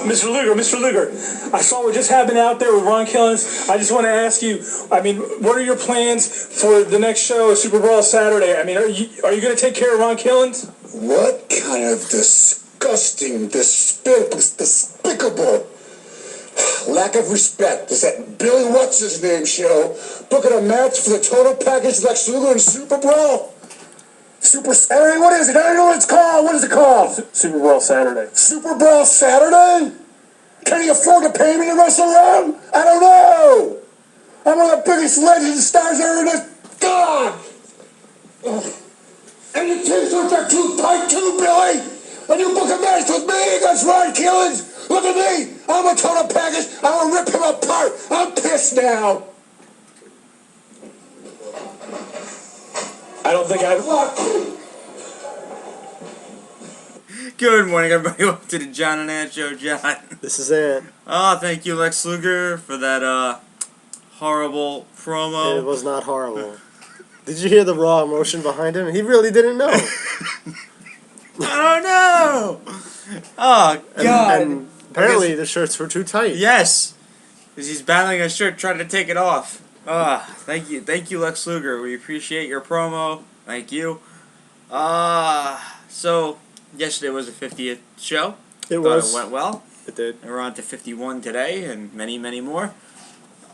Mr. Luger, I saw what just happened out there with Ron Killens. I just want to ask you, I mean, what are your plans for the next show, Super Brawl Saturday? I mean, are you going to take care of Ron Killens? What kind of disgusting, despicable lack of respect is that Billy What's-His-Name show booking a match for the total package Lex Luger and Super Brawl? Super Saturday? What is it? I don't know what it's called. What is it called? Super Brawl Saturday. Super Brawl Saturday? Can he afford to pay me to wrestle around? I don't know. I'm one of the biggest legends stars ever in this. God! Ugh. And your t-shirts are too tight too, Billy! And you book a match with me against Ron Killens? Look at me! I'm a total package. I'm gonna rip him apart. I'm pissed now. I don't think I've... Good morning, everybody. Welcome to the John and Ant Show. John. This is Ant. Oh, thank you, Lex Luger, for that horrible promo. It was not horrible. Did you hear the raw emotion behind him? He really didn't know. I don't know. Oh, God. And apparently the shirts were too tight. Yes. Because he's battling a shirt trying to take it off. Thank you, Lex Luger. We appreciate your promo. Thank you. So yesterday was the 50th show. It was. It went well. It did. And we're on to 51 today, and many, many more.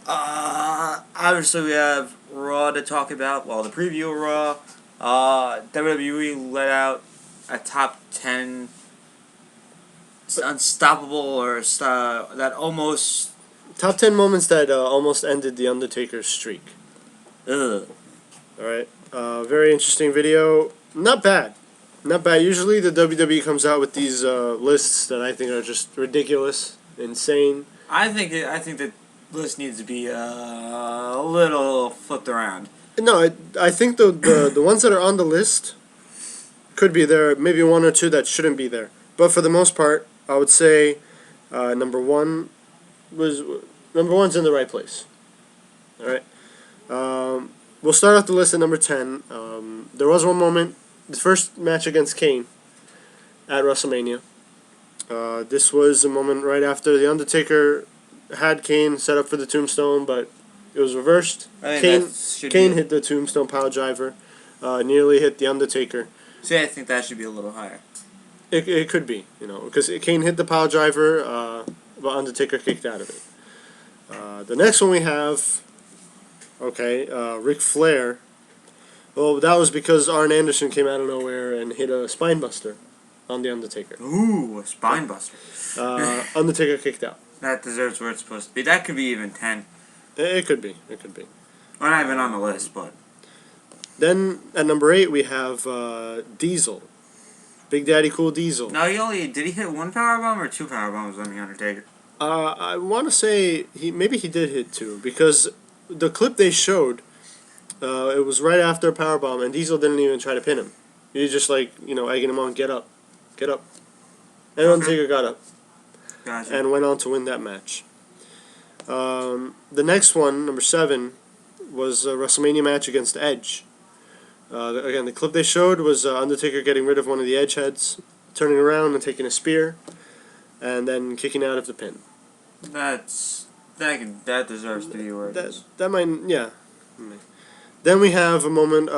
Obviously we have Raw to talk about. Well, the preview of Raw. WWE let out a top 10 unstoppable or that almost. Top 10 moments that almost ended the Undertaker's streak. Ugh. Alright. Very interesting video. Not bad. Not bad. Usually the WWE comes out with these lists that I think are just ridiculous, insane. I think that list needs to be a little flipped around. No, I think the ones that are on the list could be there. Maybe one or two that shouldn't be there. But for the most part, I would say number one's in the right place. All right. We'll start off the list at number 10. There was one moment, the first match against Kane at Wrestlemania. This was a moment right after the Undertaker had Kane set up for the tombstone, but it was reversed. Kane hit the tombstone pile driver, nearly hit the Undertaker. See, I think that should be a little higher. It could be, because Kane hit the pile driver, but Undertaker kicked out of it. The next one we have, Ric Flair. Well, that was because Arn Anderson came out of nowhere and hit a spine buster on the Undertaker. Ooh, a spine buster. Undertaker kicked out. That deserves where it's supposed to be. That could be even 10. It could be. Well, not even on the list, but. Then at number 8 we have Diesel. Big Daddy Cool Diesel. No, did he hit one powerbomb or 2 powerbombs on the Undertaker? I want to say maybe he did hit 2, because the clip they showed, it was right after a powerbomb, and Diesel didn't even try to pin him. He was just egging him on, get up. And Undertaker got up. Gotcha. And went on to win that match. The next one, number 7, was a WrestleMania match against Edge. Again, the clip they showed was Undertaker getting rid of one of the Edge heads, turning around and taking a spear, and then kicking out of the pin. That deserves to be where it is. That might, yeah. Then we have a moment,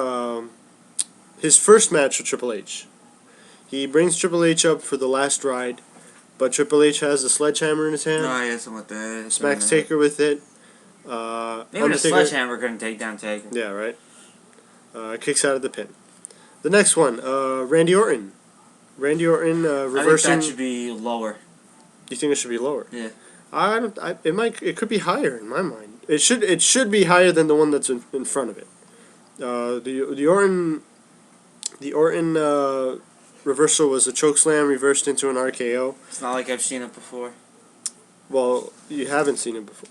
his first match with Triple H. He brings Triple H up for the last ride, but Triple H has a sledgehammer in his hand. No, he hit him with the... Smacks Taker with it. Maybe the sledgehammer couldn't take down Taker. Yeah, right. Kicks out of the pin. The next one, Randy Orton. Randy Orton reversing... I think that should be lower. You think it should be lower? Yeah. It could be higher in my mind. It should be higher than the one that's in front of it. The Orton reversal was a chokeslam reversed into an RKO. It's not like I've seen it before. Well, you haven't seen it before.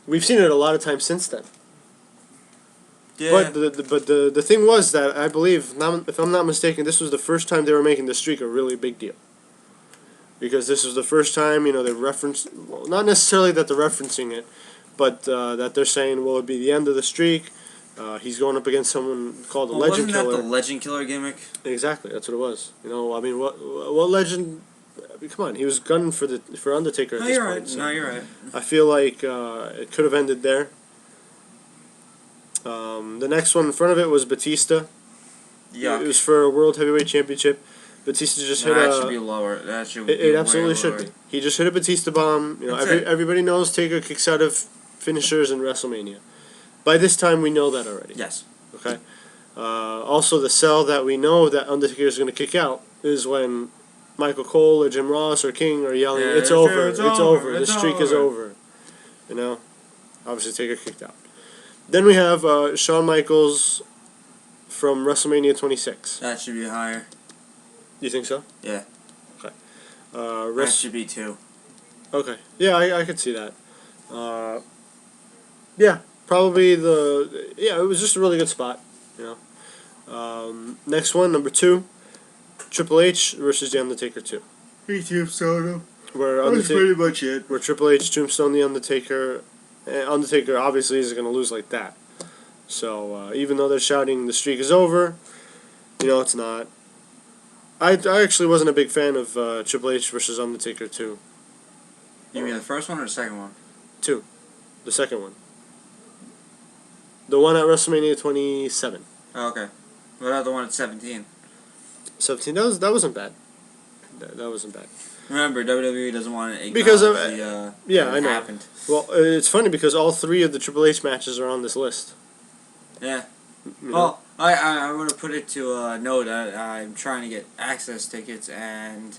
We've seen it a lot of times since then. Yeah. But the thing was that I believe, if I'm not mistaken, this was the first time they were making the streak a really big deal. Because this was the first time, they referenced, well, not necessarily that they're referencing it, but that they're saying, well, it'd be the end of the streak. He's going up against someone called the Legend Killer. Wasn't that the Legend Killer gimmick? Exactly, that's what it was. What legend come on, he was gunning for Undertaker at No, this you're point. right. So No, you're right. I feel like it could have ended there. The next one in front of it was Batista. Yeah. It was for a World Heavyweight Championship. Batista just hit That a. should be lower. That should be It way absolutely should lower. be. He just hit a Batista bomb. You know, That's it. everybody knows Taker kicks out of finishers in WrestleMania. By this time, we know that already. Yes. Okay. Also, the sell that we know that Undertaker is going to kick out is when Michael Cole or Jim Ross or King are yelling, Yeah, "It's true, over! it's It's over, over! The it's streak is over." over!" You know, obviously Taker kicked out. Then we have Shawn Michaels from WrestleMania 26. That should be higher. You think so? Yeah. Okay. That should be 2. Okay. Yeah, I could see that. Yeah, probably it was just a really good spot, you know. Next one, number 2, Triple H versus The Undertaker 2. Me too, Soto. Where That's pretty much it. where Triple H tombstone The Undertaker. Undertaker obviously isn't going to lose like that. So even though they're shouting the streak is over, you know, it's not. I actually wasn't a big fan of Triple H versus Undertaker 2. You mean the first one or the second one? 2. The second one. The one at WrestleMania 27. Oh, okay. What about the one at 17? 17. That wasn't bad. That wasn't bad. Remember, WWE doesn't want to acknowledge Because of yeah, I know. happened. Well, it's funny because all 3 of the Triple H matches are on this list. Yeah. You know? Well, I want to put it to note that I'm trying to get access tickets, and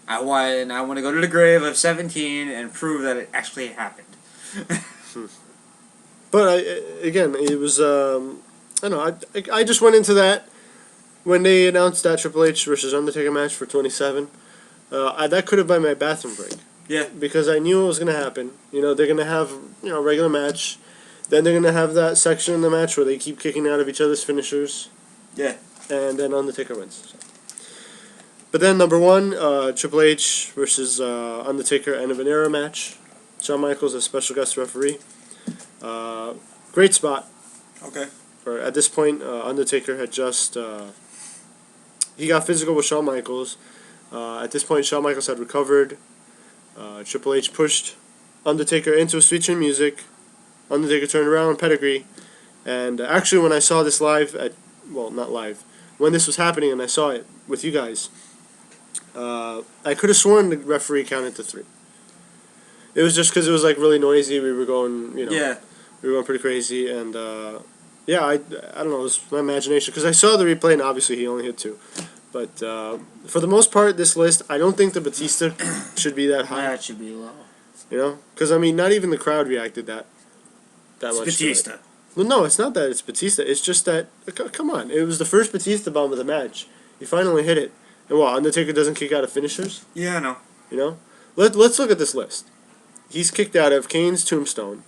I want to go to the grave of 17 and prove that it actually happened. But again, it was I don't know. I just went into that when they announced that Triple H versus Undertaker match for 27. That could have been my bathroom break. Yeah. Because I knew it was going to happen. You know, they're going to have, you know, a regular match. Then they're going to have that section in the match where they keep kicking out of each other's finishers. Yeah. And then Undertaker wins. So. But then number 1, Triple H versus Undertaker end of an era match. Shawn Michaels as special guest referee. Great spot. Okay. Or at this point, Undertaker had just he got physical with Shawn Michaels. At this point, Shawn Michaels had recovered. Triple H pushed Undertaker into a Sweet Chin Music. Undertaker turned around, pedigree. And actually, when I saw this live, not live, when this was happening and I saw it with you guys, I could have sworn the referee counted to 3. It was just because it was like really noisy. We were going, you know, Yeah. we were going pretty crazy, and I don't know, it was my imagination because I saw the replay and obviously he only hit 2. But for the most part, this list, I don't think the Batista should be that high. That should be low. You know, because I mean, not even the crowd reacted that It's much. Batista. To it. Well, no, it's not that it's Batista. It's just that come on, it was the first Batista bomb of the match. He finally hit it, and what? Undertaker doesn't kick out of finishers. Yeah, I know. You know, let's look at this list. He's kicked out of Kane's Tombstone,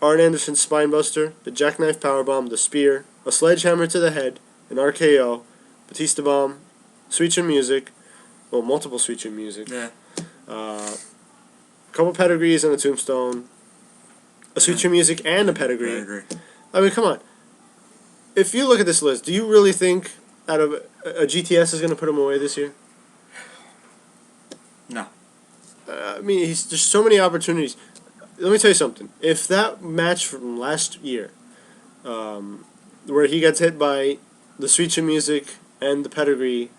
Arn Anderson's Spinebuster, the Jackknife Powerbomb, the Spear, a Sledgehammer to the Head, an RKO, Batista Bomb, Sweet Chin Music, well, multiple Sweet Chin Music, Yeah. couple pedigrees and a Tombstone, a Sweet Chin Music and a pedigree. I agree. I mean, come on. If you look at this list, do you really think out of a GTS is going to put him away this year? No. I mean, there's so many opportunities. Let me tell you something. If that match from last year, where he gets hit by the Sweet Chin Music and the pedigree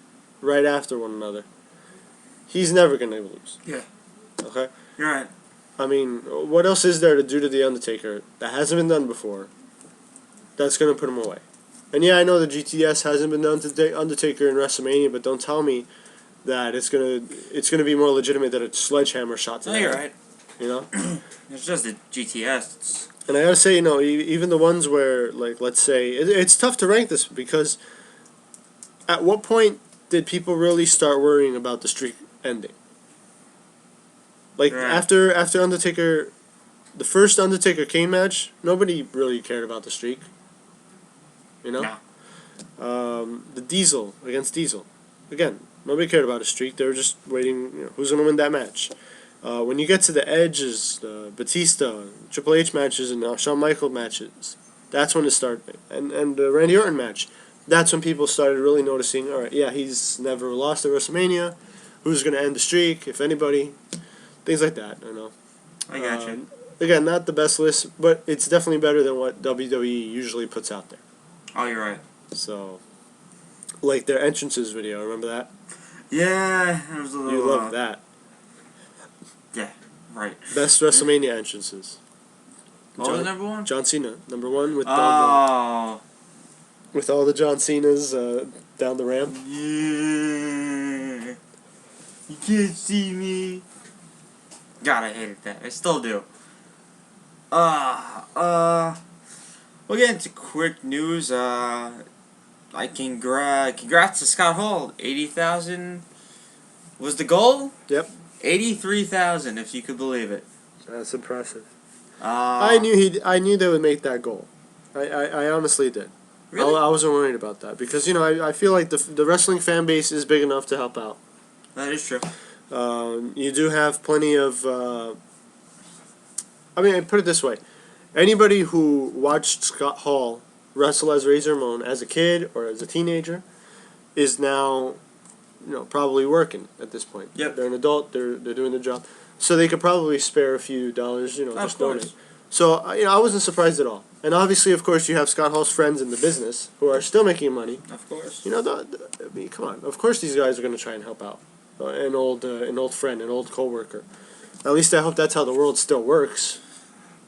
right after one another, he's never going to lose. Yeah. Okay? You're right. I mean, what else is there to do to The Undertaker that hasn't been done before that's going to put him away? And yeah, I know the GTS hasn't been done to The Undertaker in WrestleMania, but don't tell me that it's gonna be more legitimate than a sledgehammer shot to No, the you're head. right. You know? It's just a GTS. And I gotta say, you know, even the ones where, like, let's say, it's tough to rank this because at what point did people really start worrying about the streak ending? Like, Right. after Undertaker, the first Undertaker Kane match, nobody really cared about the streak. You know? No. The Diesel against Diesel. Again, nobody cared about a streak. They were just waiting, you know, who's going to win that match. When you get to the Edges, Batista, Triple H matches, and Shawn Michaels matches, that's when it started. And the Randy Orton match, that's when people started really noticing, all right, yeah, he's never lost at WrestleMania. who's going to end the streak, if anybody, things like that. I know. I got you. Again, not the best list, but it's definitely better than what WWE usually puts out there. Oh, you're right. So, like their entrances video, remember that? Yeah, it was a little. You love that. Yeah, right. Best WrestleMania entrances. What was number one? John Cena, number one with Oh. with all the John Cenas down the ramp. Yeah. You can't see me. God, I hated that. I still do. We'll get into quick news. Congrats to Scott Hall. 80,000 was the goal? Yep. 83,000, if you could believe it. That's impressive. I I knew they would make that goal. I honestly did. Really? I wasn't worried about that because I feel like the wrestling fan base is big enough to help out. That is true. You do have plenty of. I put it this way: anybody who watched Scott Hall wrestle as Razor Ramon as a kid or as a teenager is now, probably working at this point. Yep. They're an adult. They're doing their job, so they could probably spare a few dollars. Just donate. So I wasn't surprised at all. And obviously, of course, you have Scott Hall's friends in the business who are still making money. Of course. Come on. Of course, these guys are going to try and help out an old friend, an old coworker. At least I hope that's how the world still works.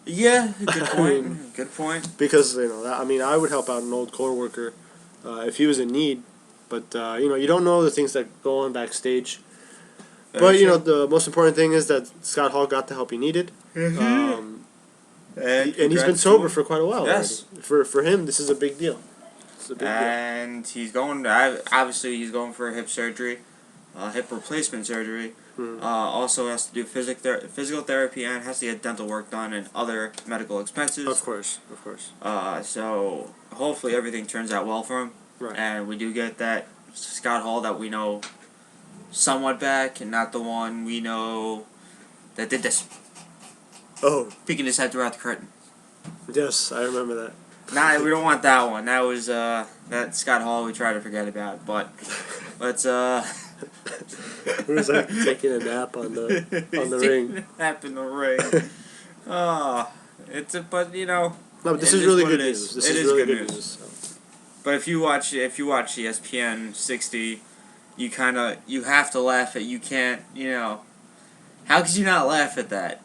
Yeah, good point. Good point. Because I would help out an old coworker if he was in need. But you don't know the things that go on backstage. But the most important thing is that Scott Hall got the help he needed. And he's been sober for quite a while. Yes. Already. For him, this is a big deal. And he's going. Obviously, he's going for hip surgery, hip replacement surgery. Also has to do physical therapy and has to get dental work done and other medical expenses. Of course. So hopefully everything turns out well for him. Right. And we do get that Scott Hall that we know somewhat back, and not the one we know that did this. Oh. Peeking his head throughout the curtain. Yes, I remember that. Nah, we don't want that one. That was that Scott Hall we try to forget about. But let's Who was like taking a nap on the ring? Taking a nap in the ring. No, No, but this is really good news. This is really good news. So. But if you watch ESPN 60, you have to laugh at. You can't. How could you not laugh at that?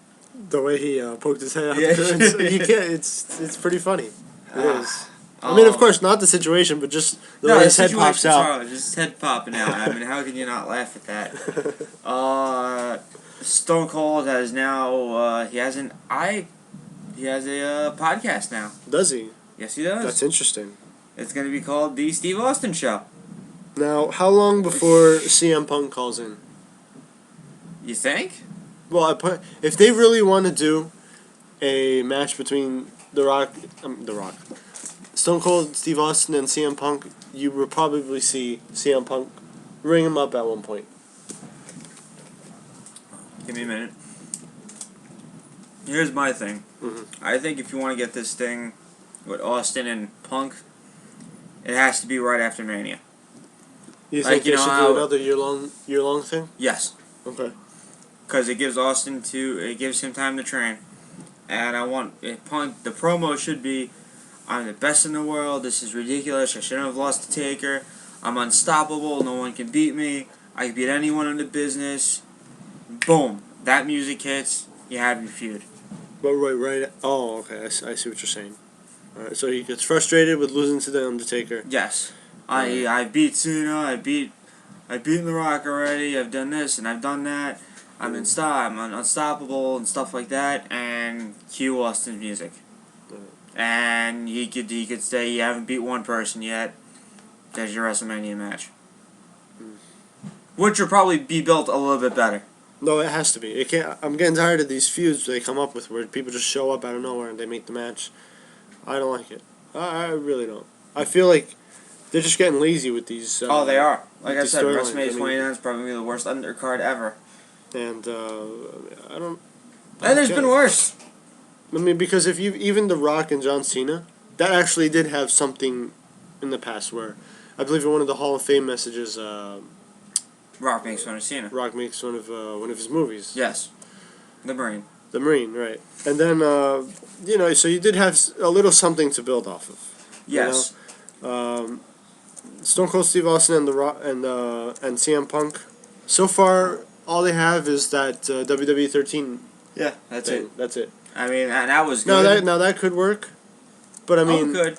The way he poked his head out Yeah. the curtains. You can't. It's pretty funny. It is. Of course, not the situation, but just the way his head pops out. Just his head popping out. How can you not laugh at that? Stone Cold has now. He has a podcast now. Does he? Yes, he does. That's interesting. It's going to be called The Steve Austin Show. Now, how long before CM Punk calls in? You think? Well, if they really want to do a match between The Rock, Stone Cold, Steve Austin, and CM Punk, you will probably see CM Punk ring him up at one point. Give me a minute. Here's my thing. I think if you want to get this thing with Austin and Punk, it has to be right after Mania. You think they should do another year-long thing? Yes. Okay. Because it gives him time to train. And I want Punk, the promo should be, I'm the best in the world, this is ridiculous, I shouldn't have lost to Taker, I'm unstoppable, no one can beat me, I can beat anyone in the business. Boom. That music hits, you have your feud. But right. Oh, okay. I see what you're saying. All right. So he gets frustrated with losing to the Undertaker. Yes. I beat Cena. I beat The Rock already. I've done this and I've done that. I'm unstoppable and stuff like that. And cue Austin's music. And he could say you haven't beat one person yet. There's your WrestleMania match. Which will probably be built a little bit better. No, it has to be. It can't. I'm getting tired of these feuds they come up with where people just show up out of nowhere and they make the match. I don't like it. I really don't. I feel like they're just getting lazy with these. They are. Like I said, WrestleMania 29 is probably the worst undercard ever. And I don't. And there's been worse. Because if even The Rock and John Cena, that actually did have something in the past where, I believe in one of the Hall of Fame messages, Rock makes fun of Cena. Rock makes one of his movies. Yes. The Marine. The Marine, right? And then so you did have a little something to build off of. Yes. Stone Cold Steve Austin and the Rock and CM Punk. So far, all they have is that WWE 13. Yeah, that's thing. it. That's it. I mean, and that was good. Now that could work, but I mean, good.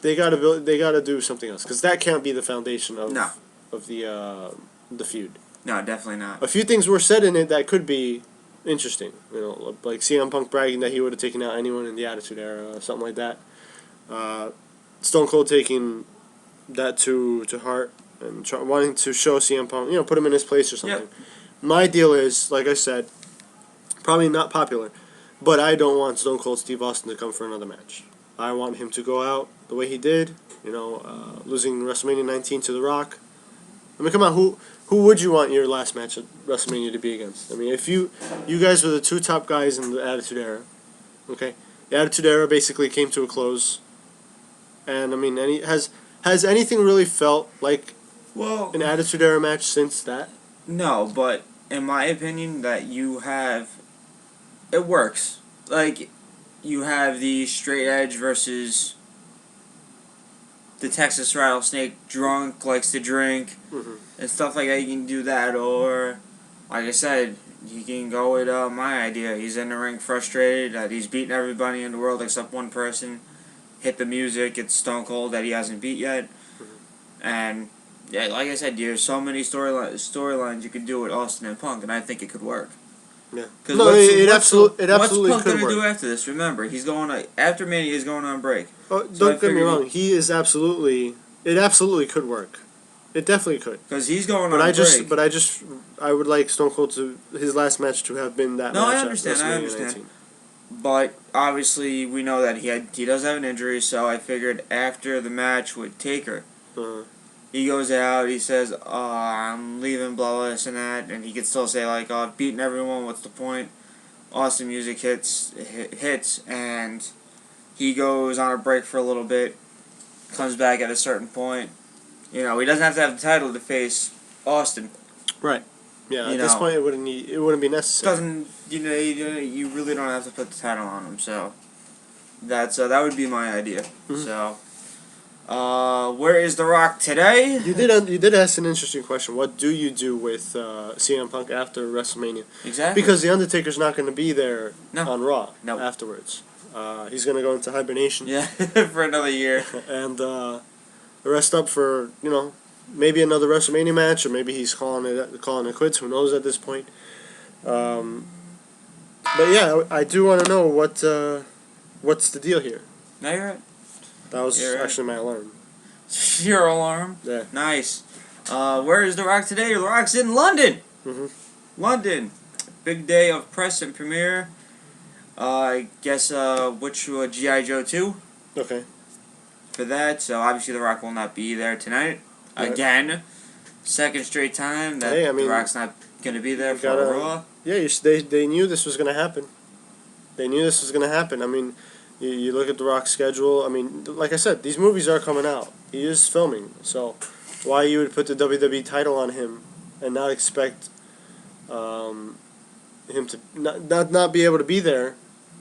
they gotta do something else because that can't be the foundation of No. of the feud. No, definitely not. A few things were said in it that could be interesting. Like CM Punk bragging that he would have taken out anyone in the Attitude Era, something like that. Stone Cold taking that to heart and wanting to show CM Punk, put him in his place or something. Yep. My deal is, like I said, probably not popular, but I don't want Stone Cold Steve Austin to come for another match. I want him to go out the way he did, losing WrestleMania 19 to The Rock. I mean, come on, who would you want your last match at WrestleMania to be against? I mean, if you guys were the two top guys in the Attitude Era, okay? The Attitude Era basically came to a close, and I mean, has anything really felt like an Attitude Era match since that? No, but in my opinion, it works. Like, you have the Straight Edge versus the Texas Rattlesnake, drunk, likes to drink, and stuff like that. You can do that, or, like I said, you can go with my idea. He's in the ring frustrated, that he's beating everybody in the world except one person. Hit the music, it's Stone Cold that he hasn't beat yet. And, yeah, like I said, there's so many storylines you could do with Austin and Punk, and I think it could work. Yeah. No, it absolutely what's Punk could gonna work. do after this? Remember, he's going after Mania. He's going on break. Oh, So don't get me wrong. It absolutely could work. It definitely could. Because he's going But on break. I would like Stone Cold his last match to have been that No, match. I understand. At I WrestleMania understand. 19. But obviously, we know that he does have an injury. So I figured after the match with Taker, he goes out. He says, "I'm leaving, blah blah this and that," and he could still say like, "Oh, I've beaten everyone. What's the point?" Austin music hits, and he goes on a break for a little bit. Comes back at a certain point. He doesn't have to have the title to face Austin. Right. Yeah. At this point, it wouldn't be necessary. You really don't have to put the title on him. So that would be my idea. So, where is The Rock today? You did ask an interesting question. What do you do with CM Punk after WrestleMania? Exactly. Because the Undertaker's not going to be there on Raw No. afterwards. He's going to go into hibernation. Yeah, for another year. And rest up for maybe another WrestleMania match, or maybe he's calling it quits. Who knows at this point? But yeah, I do want to know what's the deal here. No, you're right. That was You're right. actually my alarm. Your alarm. Yeah. Nice. Where is The Rock today? The Rock's in London. London. Big day of press and premiere. I guess which G.I. Joe 2 Okay. for that. So obviously The Rock will not be there tonight. Right. Again. Second straight time that Hey, I mean, The Rock's not going to be there for gotta- Raw. Yeah, they knew this was going to happen. They knew this was going to happen. I mean, you look at The Rock's schedule. I mean, like I said, these movies are coming out. He is filming. So why you would put the WWE title on him and not expect him to not be able to be there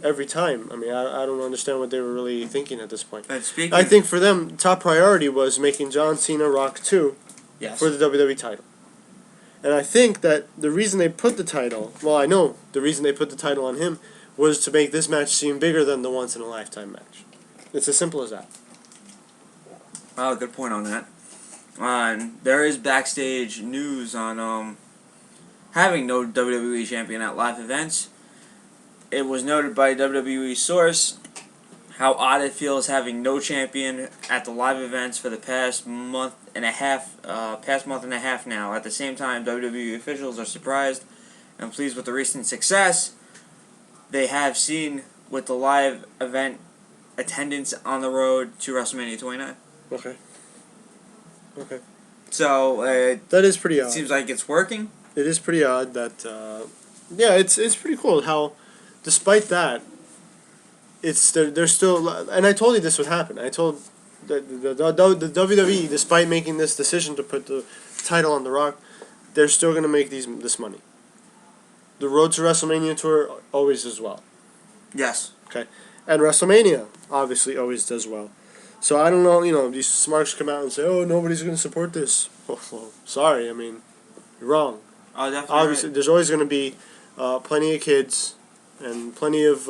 every time? I mean, I don't understand what they were really thinking at this point. And speaking, I think for them, top priority was making John Cena Rock 2 yes. for the WWE title. And I think that the reason they put the title, well, I know the reason they put the title on him was to make this match seem bigger than the once-in-a-lifetime match. It's as simple as that. Oh, good point on that. There is backstage news on having no WWE champion at live events. It was noted by a WWE source how odd it feels having no champion at the live events for the past month and a half now. At the same time, WWE officials are surprised and pleased with the recent success they have seen with the live event attendance on the road to WrestleMania 29. Okay. So That is pretty it odd. seems like it's working. It is pretty odd that, it's pretty cool how, despite that, they're still, and I told you this would happen. I told the WWE, despite making this decision to put the title on The Rock, they're still going to make this money. The Road to WrestleMania tour always does well. Yes. Okay. And WrestleMania obviously always does well. So I don't know, these smarks come out and say, oh, nobody's going to support this. Well, sorry, I mean, you're wrong. Oh, definitely. Obviously, there's always going to be plenty of kids and plenty of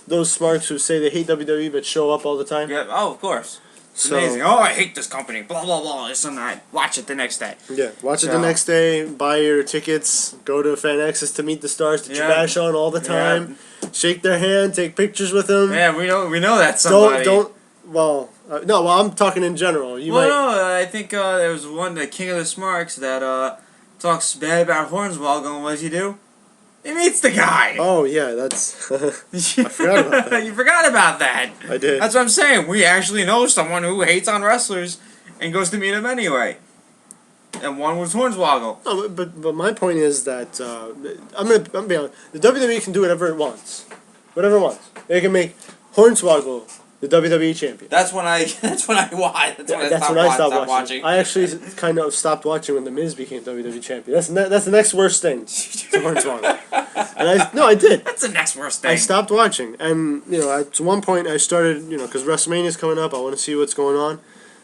those smarks who say they hate WWE but show up all the time. Yeah. Oh, of course. It's So, amazing. Oh, I hate this company. Blah blah blah. This and that. Watch it the next day. Yeah, watch it the next day. Buy your tickets. Go to Fan Access to meet the stars that you bash on all the time. Shake their hand. Take pictures with them. Yeah, we know that somebody. Well, no. Well, I'm talking in general. No. I think there was one, the King of the Smarks, that talks bad about Hornswoggle. And what does he do? He meets the guy. Oh yeah, that's. I forgot about that. You forgot about that. I did. That's what I'm saying. We actually know someone who hates on wrestlers and goes to meet him anyway. And one was Hornswoggle. No, but my point is that I'm gonna be honest. The WWE can do whatever it wants, whatever it wants. They can make Hornswoggle the WWE champion. That's when I watch. That's when I stopped watching. I actually kind of stopped watching when The Miz became WWE champion. That's the next worst thing to Hornswoggle. And I did. That's the next worst thing. I stopped watching, and at one point I started, because WrestleMania's coming up. I want to see what's going on,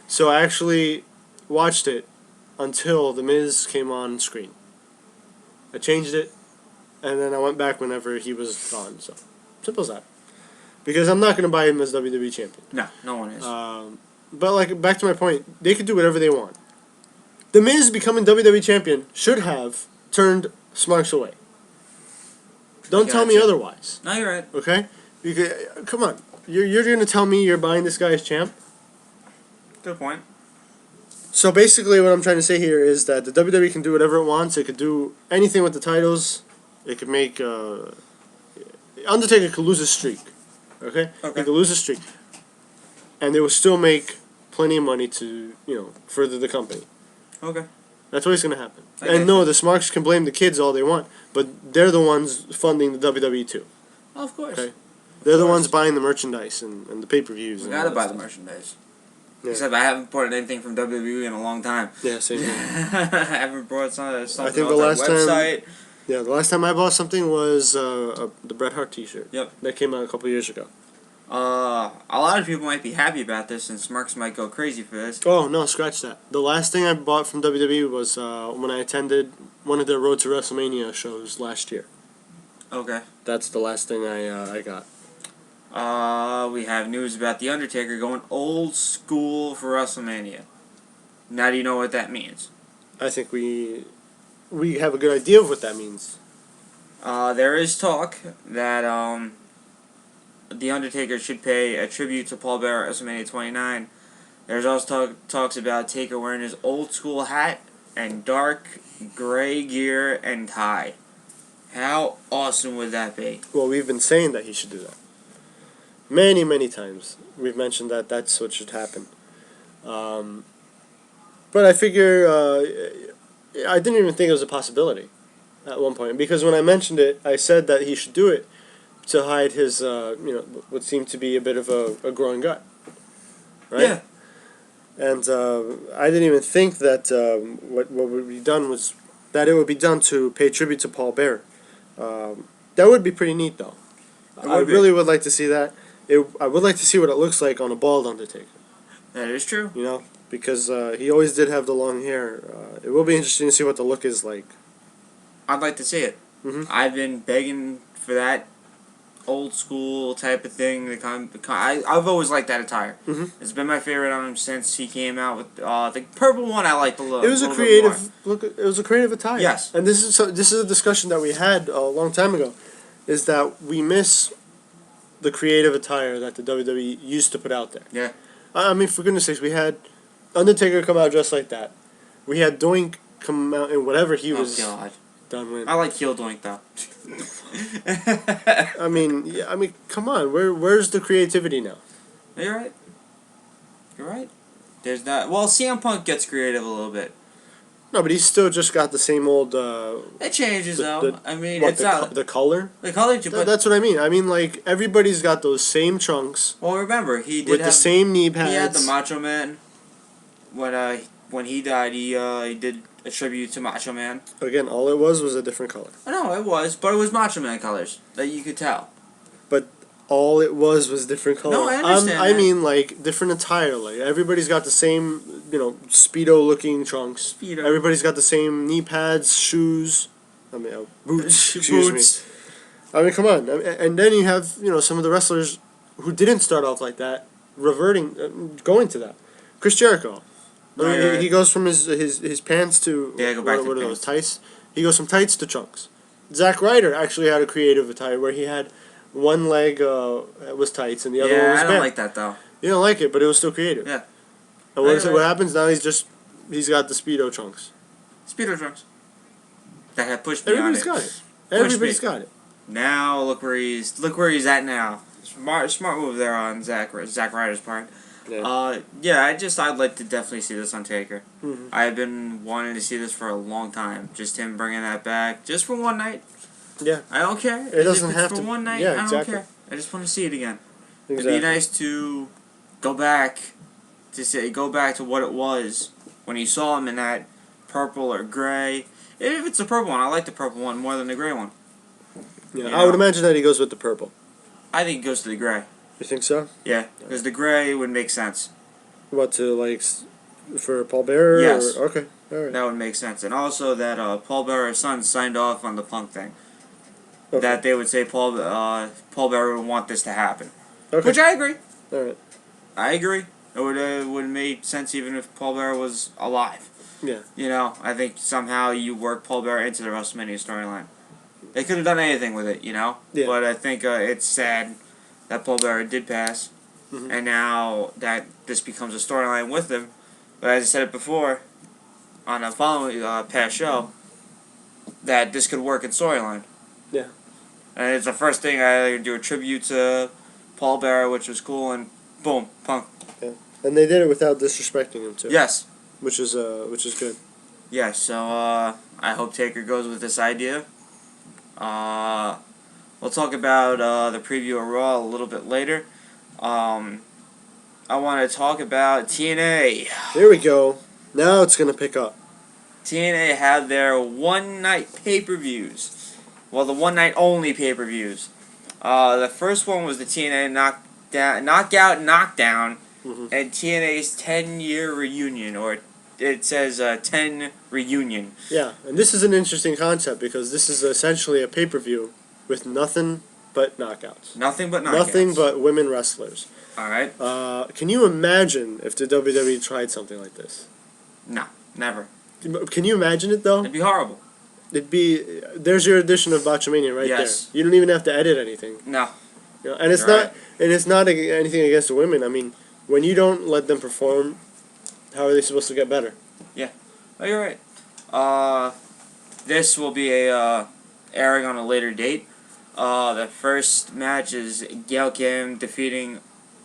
so I actually watched it until The Miz came on screen. I changed it, and then I went back whenever he was gone. So simple as that. Because I'm not going to buy him as WWE champion. No one is. But back to my point, they could do whatever they want. The Miz becoming WWE champion should have turned Smarks away. Don't tell me otherwise. No, you're right. Okay? Come on. You're going to tell me you're buying this guy as champ? Good point. So basically what I'm trying to say here is that the WWE can do whatever it wants. It could do anything with the titles. It could make... Undertaker could lose his streak. Okay? He could lose his streak. And they will still make plenty of money to, further the company. Okay. That's what is going to happen. And no, the Smarks can blame the kids all they want, but they're the ones funding the WWE too. Oh, of course. Okay? They're the ones buying the merchandise and the pay-per-views. We gotta buy the merchandise. Yeah. Except I haven't bought anything from WWE in a long time. Yeah, same here. I haven't bought something I think the last time... Yeah, the last time I bought something was the Bret Hart t-shirt. Yep. That came out a couple years ago. A lot of people might be happy about this, and Smarks might go crazy for this. Oh, no, scratch that. The last thing I bought from WWE was when I attended one of their Road to WrestleMania shows last year. Okay. That's the last thing I got. We have news about The Undertaker going old school for WrestleMania. Now do you know what that means? I think we have a good idea of what that means. There is talk that The Undertaker should pay a tribute to Paul Bearer at WrestleMania 29. There's also talks about Taker wearing his old school hat and dark gray gear and tie. How awesome would that be? Well, we've been saying that he should do that. Many, many times we've mentioned that that's what should happen. But I figure I didn't even think it was a possibility at one point, because when I mentioned it, I said that he should do it to hide his, what seemed to be a bit of a growing gut, right? Yeah. And I didn't even think that what would be done was that it would be done to pay tribute to Paul Bearer. That would be pretty neat, though. I really would like to see that. I would like to see what it looks like on a bald Undertaker. That is true. Because he always did have the long hair. It will be interesting to see what the look is like. I'd like to see it. Mm-hmm. I've been begging for that old school type of thing. I've always liked that attire. Mm-hmm. It's been my favorite on him since he came out with the purple one. I like the look. It was a creative look. It was a creative attire. Yes. And this is a discussion that we had a long time ago, is that we miss the creative attire that the WWE used to put out there. Yeah. I mean, for goodness sakes, we had Undertaker come out dressed like that. We had Doink come out in whatever he was done with. I like heel Doink though. I mean, come on. Where's the creativity now? You're right. You're right. There's not. Well, CM Punk gets creative a little bit. No, but he's still just got the same old. It changes though. I mean, it's not the color. The color. That's what I mean. I mean, like everybody's got those same trunks. Well, remember he did with the same knee pads. He had the Macho Man. When he died, he did a tribute to Macho Man. Again, all it was a different color. I know it was, but it was Macho Man colors that you could tell. But all it was different color. No, I understand I that. mean, like, different attire. Like, everybody's got the same, Speedo-looking trunks. Speedo. Everybody's got the same knee pads, shoes. I mean, boots. Excuse Boots. me. I mean, come on. And then you have, some of the wrestlers who didn't start off like that, going to that. Chris Jericho. I mean, Right. he goes from his pants to Go back to what are pants. those, tights? He goes from tights to trunks. Zack Ryder actually had a creative attire where he had one leg was tights and the other one was I don't bare. like that though. You don't like it, but it was still creative. Yeah. And what happens now? He's got the Speedo trunks. Speedo trunks. That had pushed me Everybody's on it. got it. Everybody's got it. Now look where he's at now. Smart move there on Zack Ryder's part. Yeah. I'd like to definitely see this on Taker. Mhm. I've been wanting to see this for a long time. Just him bringing that back, just for one night. Yeah. I don't care. It doesn't If it's have for to. one night. Yeah, I don't exactly. care. I just want to see it again. Exactly. It'd be nice to go back to what it was when you saw him in that purple or gray. If it's the purple one, I like the purple one more than the gray one. Yeah, You I would know? imagine that he goes with the purple. I think it goes to the gray. You think so? Yeah, because the gray would make sense. What, for Paul Bearer? Yes. Okay. All right. That would make sense. And also that Paul Bearer's son signed off on the Punk thing. Okay. That they would say Paul Bearer would want this to happen. Okay. Which I agree. All right. I agree. It would have made sense even if Paul Bearer was alive. Yeah. I think somehow you work Paul Bearer into the WrestleMania storyline. They could have done anything with it, Yeah. But I think it's sad that Paul Bearer did pass. Mhm. And now that this becomes a storyline with him. But as I said it before, on a following past show, that this could work in storyline. Yeah. And it's the first thing I do a tribute to Paul Bearer, which was cool, and boom, Punk. And they did it without disrespecting him too. Yes. Which is good. Yeah, so I hope Taker goes with this idea. We'll talk about the preview of Raw a little bit later. I want to talk about TNA. Here we go. Now it's gonna pick up. TNA had their one-night pay-per-views. Well, the one-night only pay-per-views. The first one was the TNA Knockout Knockdown, Mhm. and TNA's 10-year reunion, or it says 10 reunion. Yeah, and this is an interesting concept because this is essentially a pay-per-view with nothing but knockouts. Nothing but knockouts. Nothing but women wrestlers. All right. Can you imagine if the WWE tried something like this? No, never. Can you imagine it though? It'd be horrible. There's your edition of Botchamania right Yes. there. You don't even have to edit anything. No. And it's You're not anything against the women. I mean, when you don't let them perform, how are they supposed to get better? Oh, you're right. This will be airing on a later date. The first match is Gail Kim defeating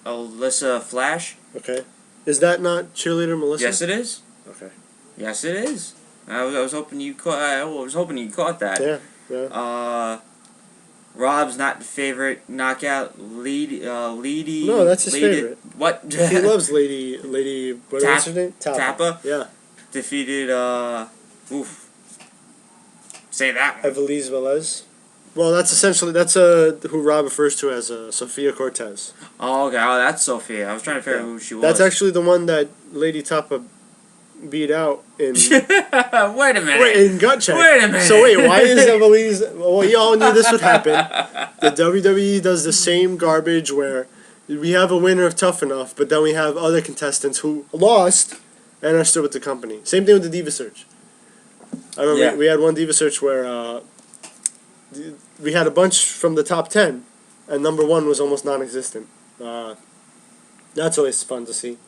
Alyssa Flash. Okay. Is that not cheerleader Melissa? Yes, it is. Okay. Yes, it is. I was hoping you caught. I was hoping you caught that. Yeah. Rob's not the favorite knockout. Lady. No, that's his favorite. What? He loves Lady. What's her name? Tappa. Yeah. Defeated. Say that one. Evelise Velez. Well, that's who Rob refers to as Sophia Cortez. Oh, okay. Oh, that's Sophia. I was trying to figure out who she was. That's actually the one that Lady Tappa beat out in. Wait a minute. Wait, in gut check. Wait a minute. So wait, why is Evelise? Well, you all knew this would happen. The WWE does the same garbage where we have a winner of Tough Enough, but then we have other contestants who lost and are still with the company. Same thing with the Diva Search. I remember we had one Diva Search where we had a bunch from the top 10, and number 1 was almost non-existent. That's always fun to see.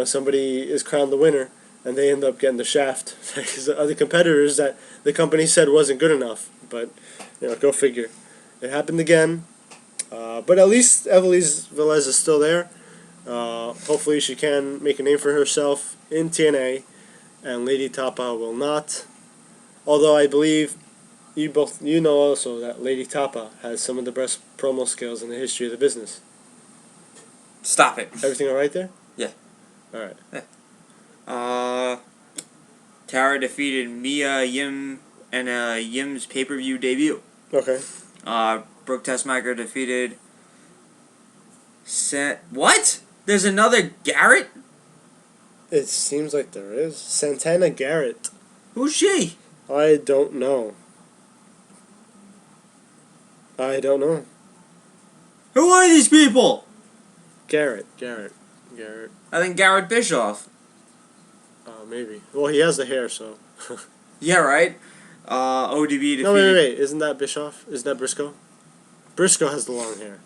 Somebody is crowned the winner, and they end up getting the shaft because the other competitors that the company said wasn't good enough. But go figure. It happened again. But at least Evelise Velez is still there. Hopefully she can make a name for herself in TNA, and Lady Tappa will not. Although I believe you know also that Lady Tappa has some of the best promo skills in the history of the business. Stop it. Everything all right there? Yeah. All right. Tara defeated Mia Yim in Yim's pay-per-view debut. Okay. Brooke Tessmacher defeated... What? There's another Garrett? It seems like there is. Santana Garrett. Who's she? I don't know. I don't know. Who are these people? Garrett. I think Garrett Bischoff. Maybe. Well, he has the hair, so. Yeah, right? ODB defeated... No, wait. Isn't that Bischoff? Isn't that Briscoe? Briscoe has the long hair.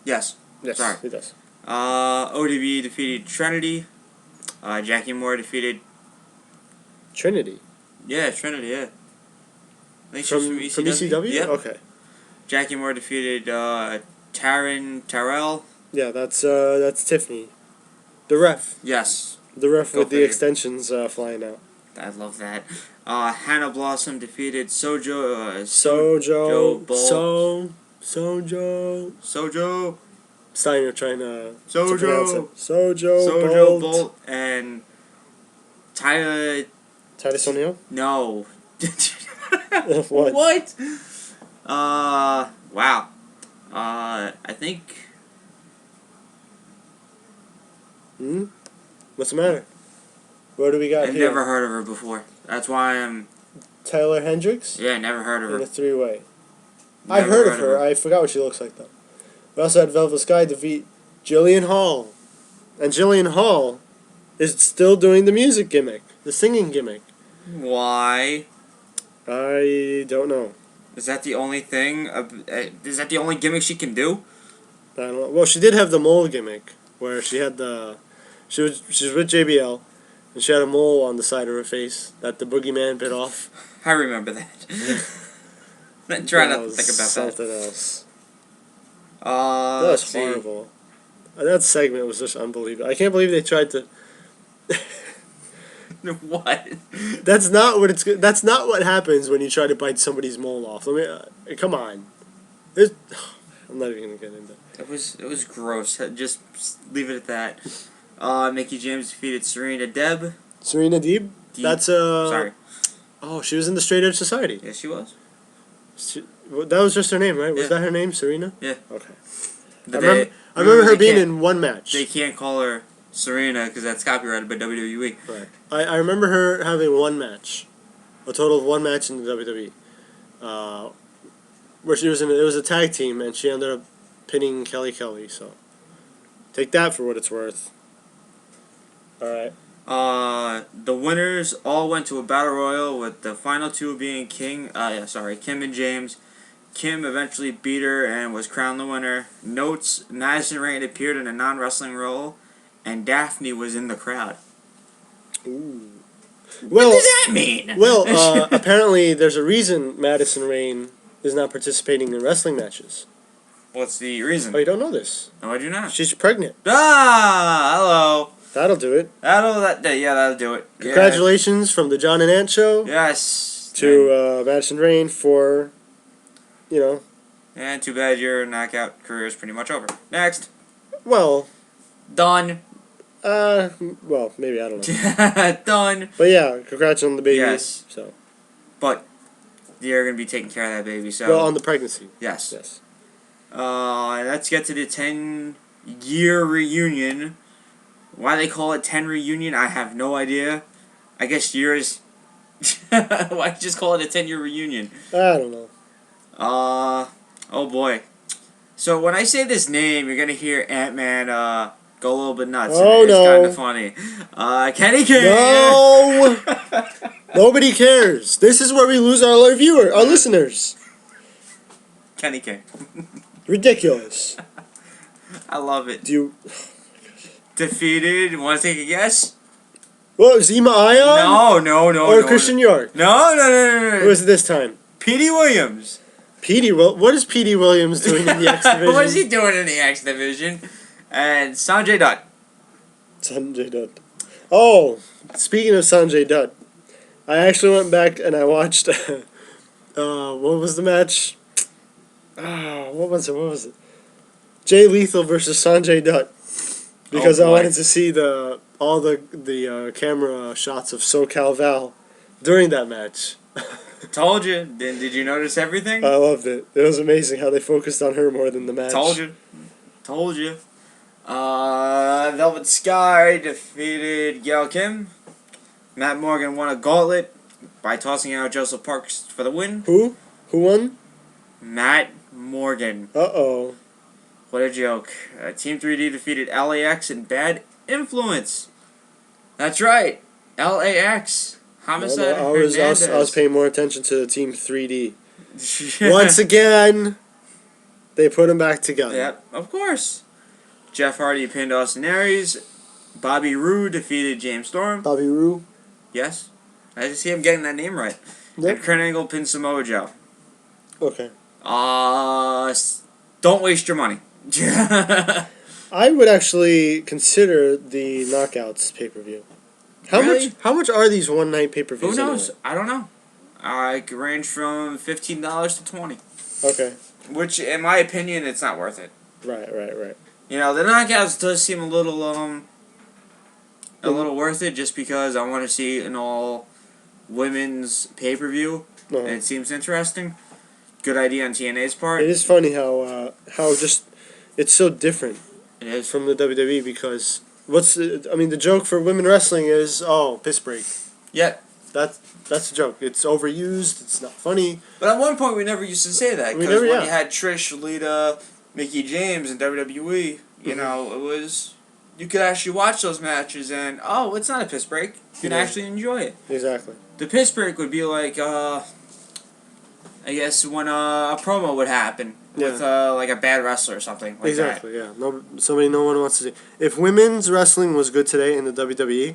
Yes. Yes, Sorry. he does. ODB defeated Trinity. Jackie Moore defeated... Trinity. Yeah, Trinity, yeah. I think From she's from ECW. ECW? Yep. Okay. Jackie Moore defeated Taryn Terrell. Yeah, that's Tiffany. The ref. Yes. The ref Go with the figure. extensions flying out. I love that. Hannah Blossom defeated Sojo. Sojo Steiner trying to pronounce Sojo it. Sojo Bolt and Tyler. Titus O'Neil? No. What? What? Wow. I think. What's the matter? What do we got I've here? never heard of her before. That's why I'm. Tyler Hendricks? Yeah, never heard of In her. a three-way. I Never heard of her. I forgot what she looks like, though. We also had Velvet Sky defeat Jillian Hall. And Jillian Hall is still doing the music gimmick. The singing gimmick. Why? I don't know. Is that the only thing? Is that the only gimmick she can do? I don't know. Well, she did have the mole gimmick, where she had the... She was with JBL, and she had a mole on the side of her face that the boogeyman bit off. I remember that. Try not to think about something else. that. That was horrible. That segment was just unbelievable. I can't believe they tried to... What? That's not what it's. That's not what happens when you try to bite somebody's mole off. Let me. Come on. I'm not even gonna get into it. It was gross. Just leave it at that. Mickey James defeated Serena Deb. Serena Deeb? That's Sorry. Oh, she was in the Straight Edge Society. Yes, she was. That was just her name, right? Was Yeah. that her name, Serena? Yeah. Okay. But I remember her they being can't- in one match. They can't call her Serena because that's copyrighted by WWE. Right. I remember her having one match, a total of one match in the WWE, where she was in. It was a tag team, and she ended up pinning Kelly. So, take that for what it's worth. All right. The winners all went to a battle royal, with the final two being Kim and James. Kim eventually beat her and was crowned the winner. Notes: Madison Rayne appeared in a non-wrestling role, and Daphne was in the crowd. Ooh. What does that mean? Well, apparently there's a reason Madison Rayne is not participating in wrestling matches. What's the reason? Oh, you don't know this? No, I do not. She's pregnant. Hello. That'll do it. That'll do it. Congratulations from the John and Ant Show Yes. to Madison Rayne for, And too bad your knockout career is pretty much over. Next. well, Done. well, maybe, I don't know. Done. But yeah, congrats on the baby. Yes. So, But you're gonna be taking care of that baby. So. well, on the pregnancy. Yes. Yes. Let's get to the 10-year reunion. Why they call it 10 reunion, I have no idea. I guess years. Why just call it a 10-year reunion? I don't know. Oh boy. So when I say this name, you're gonna hear Ant-Man go a little bit nuts. Oh, it's no. kind of funny. Kenny King. No. Nobody cares. This is where we lose our listeners. Kenny King. Ridiculous. I love it. Do you? Defeated. Want to take a guess? What, Zema Ion? No. Or Christian York? No. Who is it this time? Petey Williams. What is Petey Williams doing in the X Division? What is he doing in the X Division? And Sanjay Dutt. Sanjay Dutt. Oh, speaking of Sanjay Dutt, I actually went back and I watched. What was the match? What was it? Jay Lethal versus Sanjay Dutt. because Oh, I boy. wanted to see all the camera shots of SoCal Val during that match. Told you. Did you notice everything? I loved it. It was amazing how they focused on her more than the match. Told you. Told you. Velvet Sky defeated Gail Kim. Matt Morgan won a gauntlet by tossing out Joseph Parks for the win. Who? Who won? Matt Morgan. Uh-oh. What a joke. Team 3D defeated LAX and Bad Influence. That's right. LAX. Homicide I was Hernandez. paying more attention to Team 3D. Once again, they put them back together. Yep, of course. Jeff Hardy pinned Austin Aries. Bobby Roode defeated James Storm. Bobby Roode. Yes. I just see him getting that name right. Yep. And Kurt Angle pinned Samoa Joe. Okay. Don't waste your money. I would actually consider the Knockouts pay-per-view. Really? How much are these one-night pay-per-views? Who knows? Anyway? I don't know. It could range from $15 to $20. Okay. Which, in my opinion, it's not worth it. Right. You know, the Knockouts does seem a little worth it just because I want to see an all women's pay-per-view. Uh-huh. And it seems interesting. Good idea on TNA's part. It is funny how just it's so different It is. from the WWE because the joke for women wrestling is piss break. Yeah. That's the joke. It's overused. It's not funny. But at one point, we never used to say that. Because when you had Trish, Lita, Mickey James in WWE, you know, it was... You could actually watch those matches and, it's not a piss break. You can actually enjoy it. Exactly. The piss break would be like, I guess when a promo would happen with like a bad wrestler or something like exactly, yeah. No one wants to see. If women's wrestling was good today in the WWE,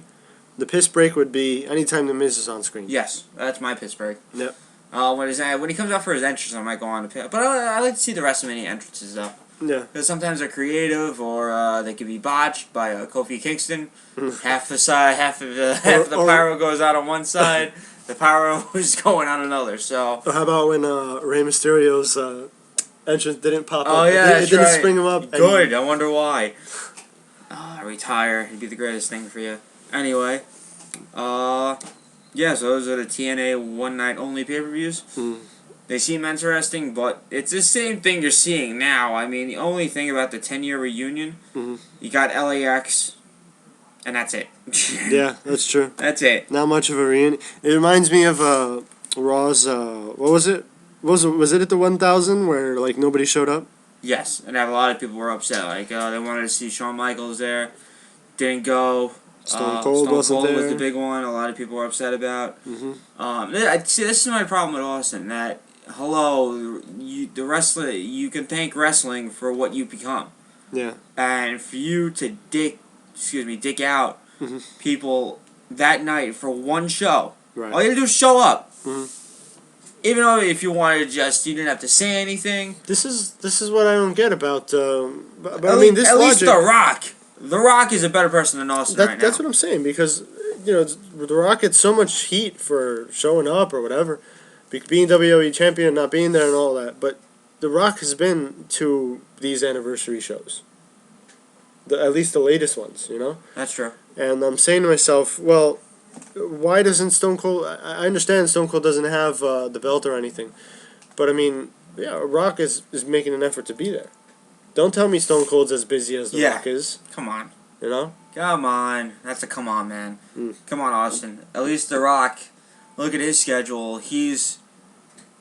the piss break would be anytime the Miz is on screen. Yes, that's my piss break. Yep. When he comes out for his entrance, I might go on to piss. But I like to see the Wrestlemania entrances though. Yeah. Because sometimes they're creative, or they could be botched by Kofi Kingston. Half the side, half of the pyro goes out on one side, the pyro is going on another. So. Or how about when Rey Mysterio's entrance didn't pop up? Oh yeah, it didn't spring him up. Good. I wonder why. Retire. It'd be the greatest thing for you. Anyway, so those are the TNA one night only pay-per-views. They seem interesting, but it's the same thing you're seeing now. I mean, the only thing about the 10-year reunion, you got LAX, and that's it. Yeah, that's true. That's it. Not much of a reunion. It reminds me of Raw's. What was it? Was it at the 1000 where like nobody showed up? Yes, and a lot of people were upset. Like they wanted to see Shawn Michaels there, didn't go. Stone Cold wasn't there. Was the big one. A lot of people were upset about. See, this is my problem with Austin. That the wrestler, you can thank wrestling for what you become. Yeah. And for you to dick out people that night for one show. Right. All you gotta do is show up. Even though if you wanted to you didn't have to say anything. This is what I don't get about. But at I mean, this at logic. least The Rock. The Rock is a better person than Austin right now. That's what I'm saying because The Rock gets so much heat for showing up or whatever, being WWE champion and not being there and all that. But The Rock has been to these anniversary shows. At least the latest ones, That's true. And I'm saying to myself, well, why doesn't Stone Cold... I understand Stone Cold doesn't have the belt or anything. But, I mean, Rock is making an effort to be there. Don't tell me Stone Cold's as busy as The Rock is. Come on. Come on. That's a come on, man. Come on, Austin. At least The Rock, look at his schedule. He's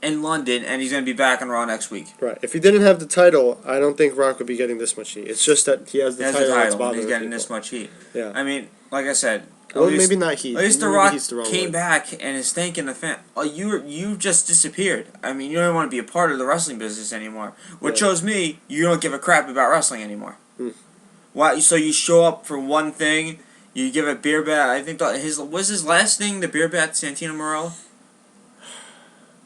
in London, and he's going to be back on Raw next week. Right. If he didn't have the title, I don't think Rock would be getting this much heat. It's just that he has the title and he's getting this much heat. Yeah. I mean, like I said... maybe not heat. At least The Rock came back and is thanking the fan. You just disappeared. I mean, you don't want to be a part of the wrestling business anymore. Which shows me you don't give a crap about wrestling anymore. Why? So you show up for one thing, you give a beer bat. I think was his last thing the beer bat Santino Marella?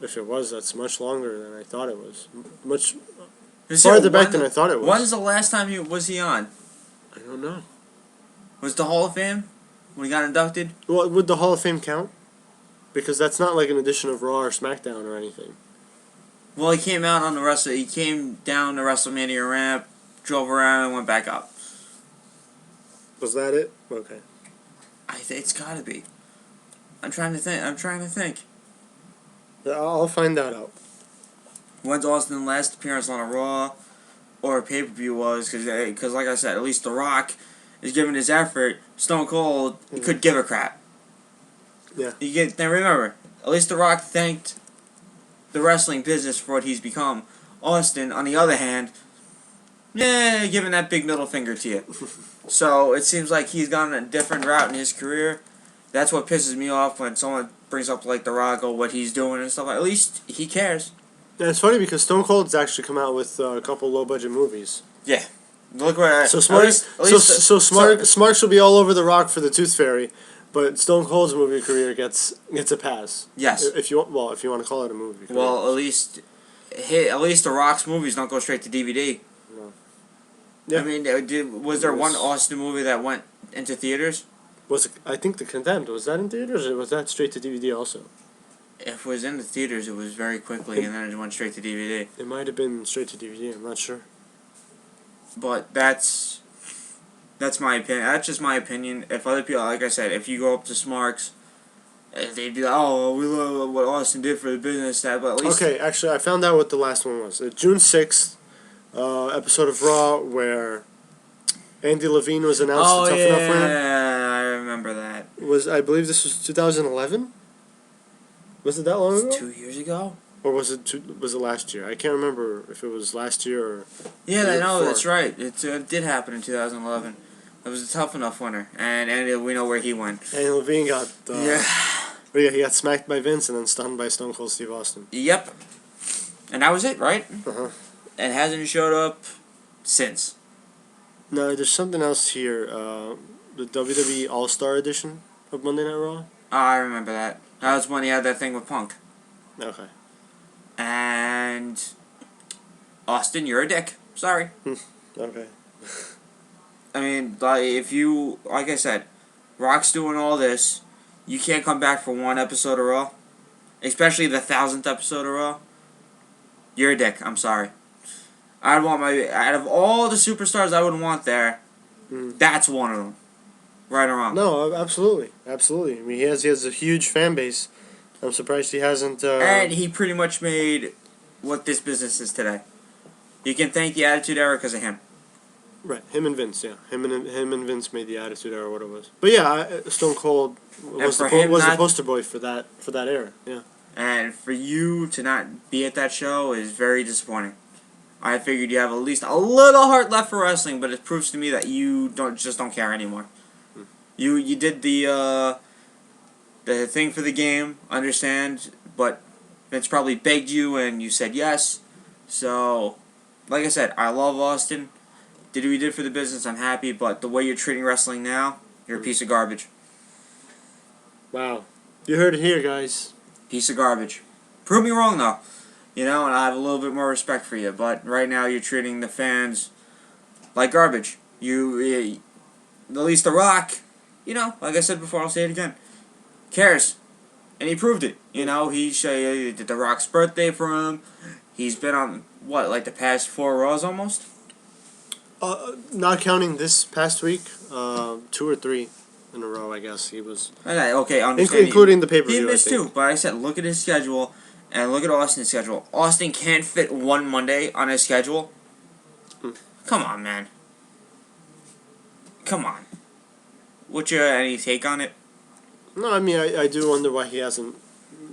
If it was, that's much longer than I thought it was. Much farther back than I thought it was. When's the last time was he on? I don't know. Was the Hall of Fame? When he got inducted? Well, would the Hall of Fame count? Because that's not like an edition of Raw or SmackDown or anything. Well, he came out on he came down the WrestleMania ramp, drove around, and went back up. Was that it? Okay. It's gotta be. I'm trying to think. I'll find that out. When's Austin's last appearance on a Raw or a pay-per-view was? Because like I said, at least The Rock is giving his effort. Stone Cold could give a crap. Yeah. Now remember, at least The Rock thanked the wrestling business for what he's become. Austin, on the other hand, giving that big middle finger to you. So it seems like he's gone a different route in his career. That's what pisses me off when someone brings up like The Rock or what he's doing and stuff. At least he cares. Yeah, it's funny because Stone Cold's actually come out with a couple low-budget movies. Yeah. Look where So Smarks will be all over The Rock for the Tooth Fairy, but Stone Cold's movie career gets a pass. Yes. If you want to call it a movie career. Well, at least The Rock's movies don't go straight to DVD. No. Yeah. I mean, was there one Austin movie that went into theaters? I think The Condemned, was that in theaters or was that straight to DVD also? If it was in the theaters, it was very quickly, and then it went straight to DVD. It might have been straight to DVD. I'm not sure. But that's my opinion. That's just my opinion. If other people, like I said, if you go up to Smarks, they'd be like, "Oh, we love what Austin did for the business." But at least Okay, actually, I found out what the last one was. June 6th episode of Raw where Andy Levine was announced the Tough Enough winner. Yeah, I remember that. I believe this was 2011. Was it that long ago? 2 years ago. Or was it last year? I can't remember if it was last year or. Yeah, the year no, before. that's right. It did happen in 2011. It was a Tough Enough winner, and we know where he went. And Levine got. Yeah. But yeah, he got smacked by Vince and then stunned by Stone Cold Steve Austin. Yep. And that was it, right? Uh-huh. And hasn't showed up since. No, there's something else here. The WWE All-Star edition of Monday Night Raw. Oh, I remember that. That was when he had that thing with Punk. Okay. And Austin, you're a dick. Sorry. Okay. I mean, like I said, Rock's doing all this. You can't come back for one episode of Raw, especially the 1000th episode of Raw. You're a dick. I'm sorry. Out of all the superstars I would want there, that's one of them. Right or wrong? No, absolutely. I mean, he has a huge fan base. I'm surprised he hasn't. And he pretty much made what this business is today. You can thank the Attitude Era because of him. Right, him and Vince, yeah. Him and Vince made the Attitude Era, what it was. But yeah, Stone Cold was the poster boy for that era, yeah. And for you to not be at that show is very disappointing. I figured you have at least a little heart left for wrestling, but it proves to me that you don't care anymore. You did the thing for the game, understand, but Vince probably begged you and you said yes. So, like I said, I love Austin. Did what you did for the business, I'm happy, but the way you're treating wrestling now, you're a piece of garbage. Wow. You heard it here, guys. Piece of garbage. Prove me wrong, though. And I have a little bit more respect for you, but right now you're treating the fans like garbage. At least The Rock, like I said before, I'll say it again, cares. And he proved it. He did The Rock's birthday for him. He's been on, the past 4 Raws almost? Not counting this past week, 2 or 3 in a row, I guess. He was... Okay, understand. Including the pay-per-view, He missed 2, but I said look at his schedule and look at Austin's schedule. Austin can't fit one Monday on his schedule. Come on, man. Come on. What's your any take on it? No, I mean, I do wonder why he hasn't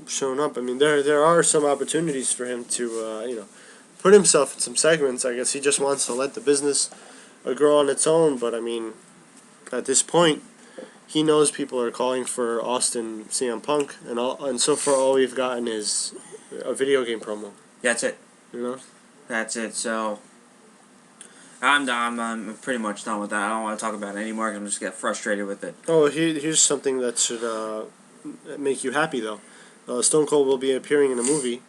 shown up. I mean, there are some opportunities for him to, put himself in some segments. I guess he just wants to let the business grow on its own. But, I mean, at this point, he knows people are calling for Austin CM Punk. And so far, all we've gotten is a video game promo. That's it. That's it. So, I'm done. I'm pretty much done with that. I don't want to talk about it anymore because I'm just get frustrated with it. Oh, here's something that should make you happy, though. Stone Cold will be appearing in a movie.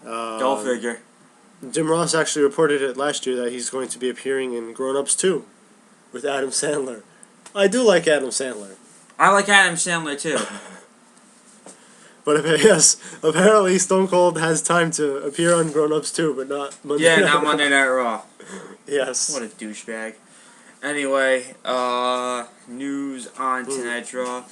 Go figure. Jim Ross actually reported it last year that he's going to be appearing in Grown Ups 2 with Adam Sandler. I do like Adam Sandler. I like Adam Sandler too. But yes, apparently Stone Cold has time to appear on Grown Ups 2, but not Monday Night Raw. Not Monday Night Raw. Yes. What a douchebag. Anyway, news on tonight's Raw.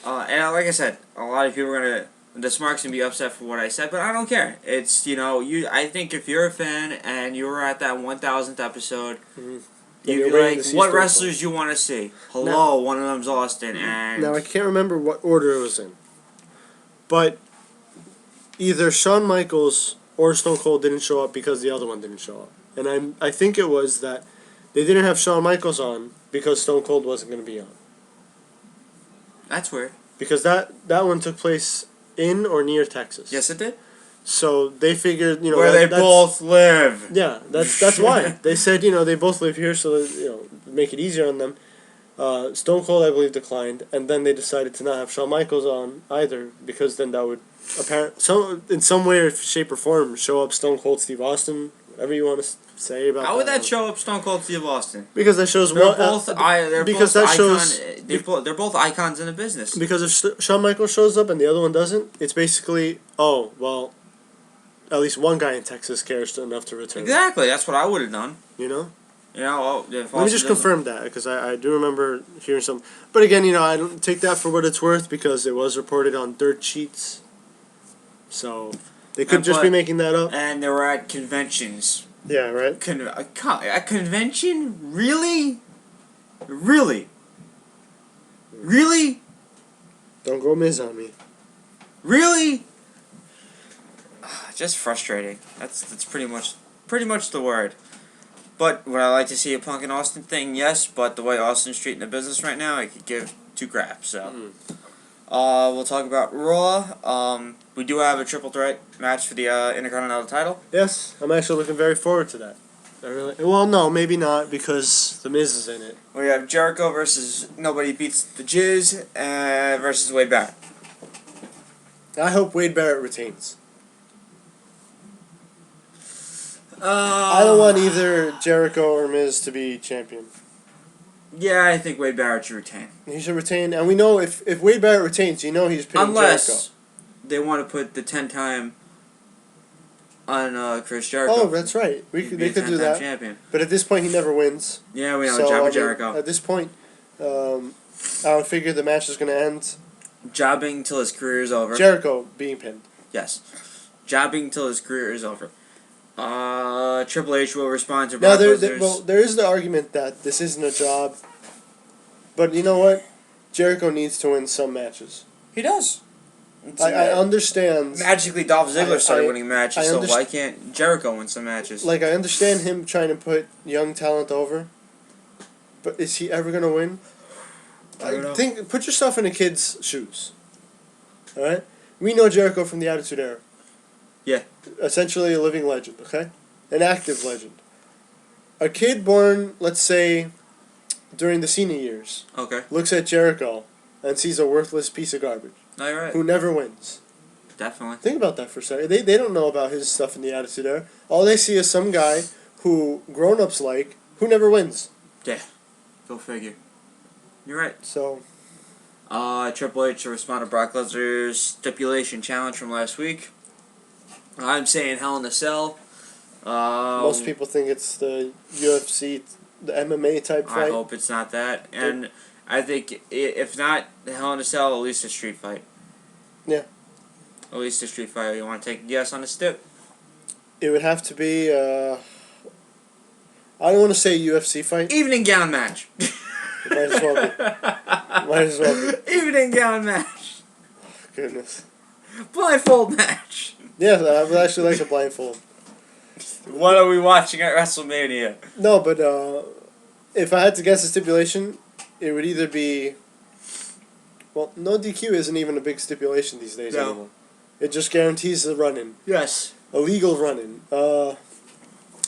And like I said, a lot of people are the smarks gonna be upset for what I said, but I don't care. It's I think if you're a fan and you were at that 1000th episode, you'd be like, what wrestlers you want to see? Hello, one of them's Austin, and now I can't remember what order it was in, but either Shawn Michaels or Stone Cold didn't show up because the other one didn't show up, and I think it was that they didn't have Shawn Michaels on because Stone Cold wasn't going to be on. That's weird. Because that one took place in or near Texas. Yes, it did. So they figured, where they both live. Yeah, that's why they said they both live here, so make it easier on them. Stone Cold, I believe, declined, and then they decided to not have Shawn Michaels on either because then that would in some way or shape or form show up Stone Cold Steve Austin, whatever you want to say about. How would that show up Stone Cold Steve Austin? Because that shows they're both icons in the business. Because if Shawn Michaels shows up and the other one doesn't, it's basically at least one guy in Texas cares enough to return. Exactly, that's what I would have done. Let me just confirm that because I do remember hearing something. But again, I don't take that for what it's worth because it was reported on dirt sheets. So they could just be making that up. And they were at conventions. Yeah, right. A convention? Really? Really? Really? Don't go Miz on me. Really? Just frustrating. That's pretty much the word. But would I like to see a Punk and Austin thing? Yes, but the way Austin's treating the business right now, I could give two craps. So, we'll talk about Raw. We do have a triple threat match for the Intercontinental title. Yes, I'm actually looking very forward to that. Well, no, maybe not because the Miz is in it. We have Jericho versus Nobody Beats the Jizz versus Wade Barrett. I hope Wade Barrett retains. I don't want either Jericho or Miz to be champion. Yeah, I think Wade Barrett should retain. He should retain, and we know if Wade Barrett retains, he's pinning Unless they want to put the 10-time on Chris Jericho. Oh, that's right. They could do that. Champion. But at this point, he never wins. Yeah, we know. Jericho. At this point, I would figure the match is going to end. Jobbing till his career is over. Jericho being pinned. Yes. Jobbing till his career is over. Triple H will respond to Brock Lesnar's... there is the argument that this isn't a job. But you know what? Jericho needs to win some matches. He does. I understand. Magically, Dolph Ziggler started winning matches, so why can't Jericho win some matches? I understand him trying to put young talent over. But is he ever going to win? I don't know. Put yourself in a kid's shoes. Alright? We know Jericho from the Attitude Era. Yeah. Essentially a living legend, okay? An active legend. A kid born, let's say, during the Cena years. Okay. Looks at Jericho and sees a worthless piece of garbage. No, you're right. Who never wins. Definitely. Think about that for a second. They don't know about his stuff in the Attitude Era. All they see is some guy who grown-ups like, who never wins. Yeah. Go figure. You're right. So... Triple H to respond to Brock Lesnar's stipulation challenge from last week. I'm saying Hell in a Cell. Most people think it's the UFC, the MMA type fight. I hope it's not that. And I think if not the Hell in a Cell, at least a street fight. Yeah. At least a street fight. You want to take a guess on the stip? It would have to be, I don't want to say UFC fight. Evening gown match. Might as well be. Evening gown match. Goodness. Blindfold match. Yeah, I would actually like a blindfold. What are we watching at WrestleMania? No, but if I had to guess a stipulation, it would either be... Well, no DQ isn't even a big stipulation these days anymore. It just guarantees a run-in. Yes. A legal run-in.